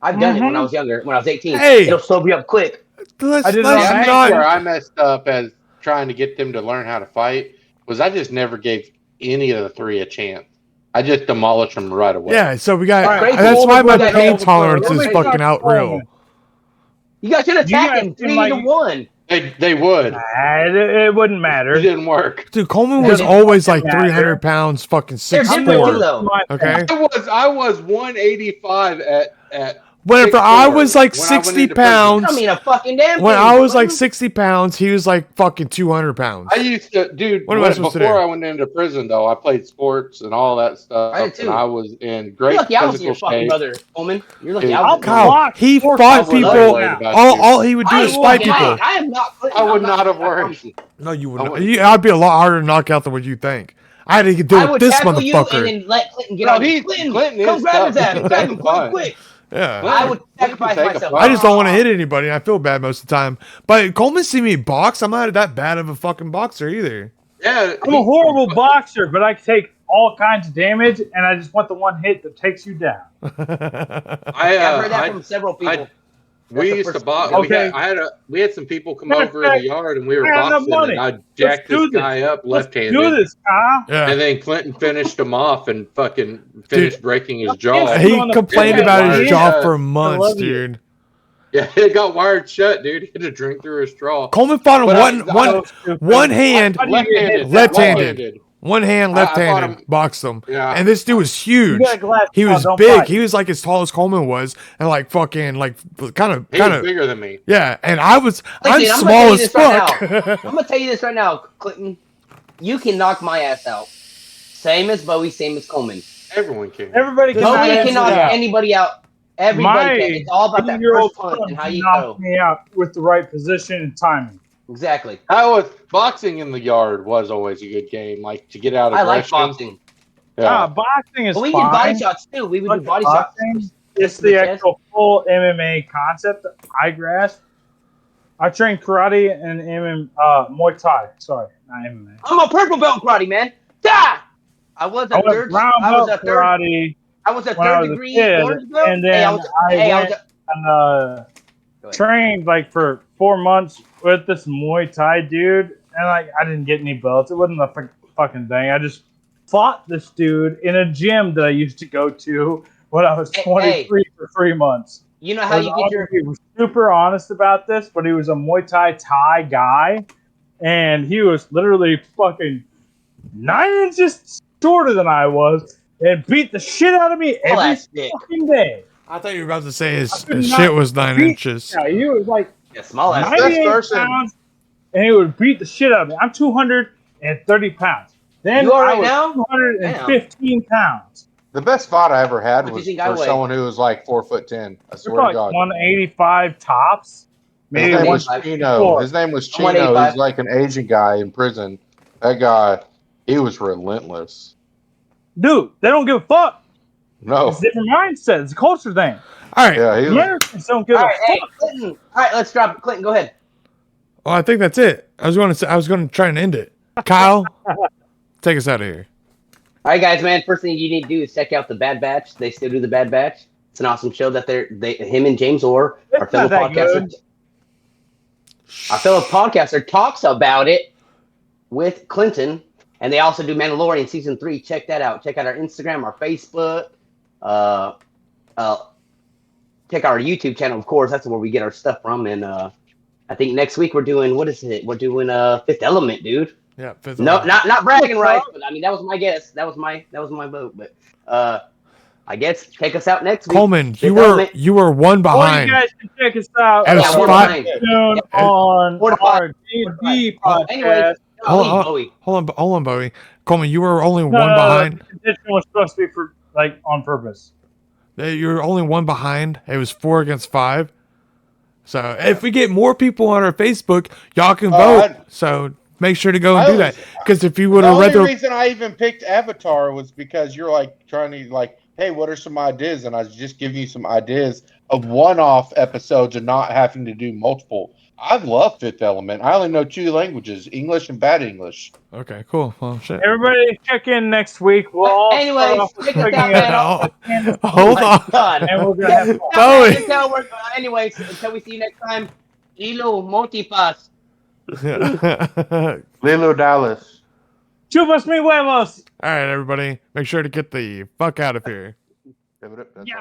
I've done it when I was younger. When I was 18, Hey! it'll sober you up quick. Let's, I did it let's on That's not. where I messed up as trying to get them to learn how to fight. Was I just never gave any of the 3 a chance. I just demolished them right away. Yeah, so we got. Alright, that's why my older pain brother, tolerance older is brother. fucking out real. You guys should You attack guys him seem 3-1. They would. It wouldn't It matter. didn't work. Dude, Coleman It was didn't always like matter. 300 pounds, fucking They're different too, 6'4". though. Okay, I was 185 at Whenever I was like When I went 60 into prison. pounds, I mean, a fucking damn when thing, I was like Clinton. 60 pounds, he was like fucking 200 pounds. I used to, dude. What am I supposed to Before do? I went into prison, though, I played sports and all that stuff, I did too. and I was in You're great lucky I was in your physical fucking shape. brother, Coleman. You're lucky Dude, I I'll was in Kyle, block he sports fought I would not people. have worried about you. All he would do I is ain't fight fucking people. lying. I am not Clinton. I would I'm not have I worried. promise you. No, you would I not. wouldn't. I'd be a lot harder to knock out than what you think. I had to deal I with would this tackle you motherfucker. and then let Clinton get No, on. Clinton Come is grab tough. his He ass. can Grab take him a quick, punch. quick. Yeah. Clinton- I would Clinton can sacrifice take a myself. punch. I just don't want to hit anybody. I feel bad most of the time. But Coleman see me box. I'm not that bad of a fucking boxer either. Yeah, I'm a horrible boxer, but I take all kinds of damage, and I just want the one hit that takes you down. I I've heard that from several people. we the used to first box. thing. Okay. We had some people come Matter of over in the fact, yard, and we were I got enough boxing, money. and I jacked Let's this do this. guy up Let's do left-handed, this, Kyle. Yeah. and then Clinton finished him off and fucking finished breaking his jaw. Yes. He on the complained Yeah, about wired his jaw shut. for I months, love you. dude. Yeah, it got wired shut, dude. He had to drink through his straw. Coleman fought him But one hand, How do you get hit? left-handed. One hand, I fought left-handed, him- boxed him. Yeah. And this dude was huge. You got a glass He jaw, was don't big. fight. He was like as tall as Coleman was, and like fucking like kind He was of bigger than me. yeah. And I'm Listen, small I'm gonna tell you as this right fuck. I'm gonna tell you this right now, Clinton. You can knock my ass out. Same as Bowie, same as Coleman. Everyone can. Everybody can Bowie knock can knock out. anybody out. Everybody can. It's all about that 10-year-old first punch and how son you knocked throw. me out with the right position and timing. Exactly. Boxing in the yard was always a good game, like to get out of I like boxing. Yeah. Boxing is But we fine. did body shots too. We would Like do body boxing, shots. It's to the the chest. actual full MMA concept that I grasp. I train karate and Muay Thai. Sorry, not MMA. I'm a purple belt in karate, man. Die! I was I a was third. brown I was belt a third. karate I was a when I third was a degree kid, orange belt. and then Hey, I was went a- and Go ahead. trained like for 4 months with this Muay Thai dude, and like I didn't get any belts. It wasn't a fucking thing. I just fought this dude in a gym that I used to go to when I was Hey, 23 for 3 months. You know how you get your. He was super honest about this, but he was a Muay Thai guy, and he was literally fucking 9 inches shorter than I was, and beat the shit out of me All every that stick. fucking day. I thought you were about to say his could not shit was 9 beat- inches. Yeah, he was like Yeah, small ass. Best 98 person. pounds, and he would beat the shit out of me. I'm 230 pounds. Then You are I right was now? 215 pounds. The best fight I ever had What do you was think I for weigh? someone who was like 4'10". I You're swear to like God. 185 tops. His Maybe name one- was 164. Chino. His name was I'm Chino. 185. He's like an Asian guy in prison. That guy, he was relentless. Dude, they don't give a fuck. No. It's a different mindset. It's a culture thing. All right. Yeah, he was. Americans don't give All a right, hey, fuck. Clinton. All right, let's drop it. Clinton, go ahead. Well, I think that's it. I was going to try and end it. Kyle, take us out of here. All right, guys, man. First thing you need to do is check out the Bad Batch. They still do the Bad Batch. It's an awesome show that him and James Orr, our It's fellow not that podcaster, talks about it with Clinton, and they also do Mandalorian season 3. Check that out. Check out our Instagram, our Facebook. Check out our YouTube channel, of course. That's where we get our stuff from. And I think next week we're doing what is it? We're doing Fifth Element, dude. Yeah. Fifth No, Element. not bragging rights, but I mean that was my guess. That was my vote. But I guess take us out next week. Coleman, Fifth you Element. were one Or you behind. guys can check us out At a Yeah, we're spot- behind. soon on 4 to 5. our D&D Oh, podcast. anyway, Hold leave, on. Bowie. Hold on, Bowie. Coleman, you were only No, one behind. The condition was supposed to be for like on purpose. You were only one behind. It was 4 against 5. So if we get more people on our Facebook, y'all can vote. So make sure to go and do that. Because if you would The have read only the reason I even picked Avatar was because you're like trying to like, hey, what are some ideas? And I was just giving you some ideas of one-off episodes and not having to do multiple. I love Fifth Element. I only know 2 languages, English and Bad English. Okay, cool. Well, shit. Everybody check in next week. We'll all Anyways, start off with check us figuring out, it man. out. Hold on. God. And we're gonna have fun. Bowie. Anyways, until we see you next time, Ilo Multipass. Lilo Dallas. Chupas mi huevos. All right, everybody. Make sure to get the fuck out of here. That's all. Yeah.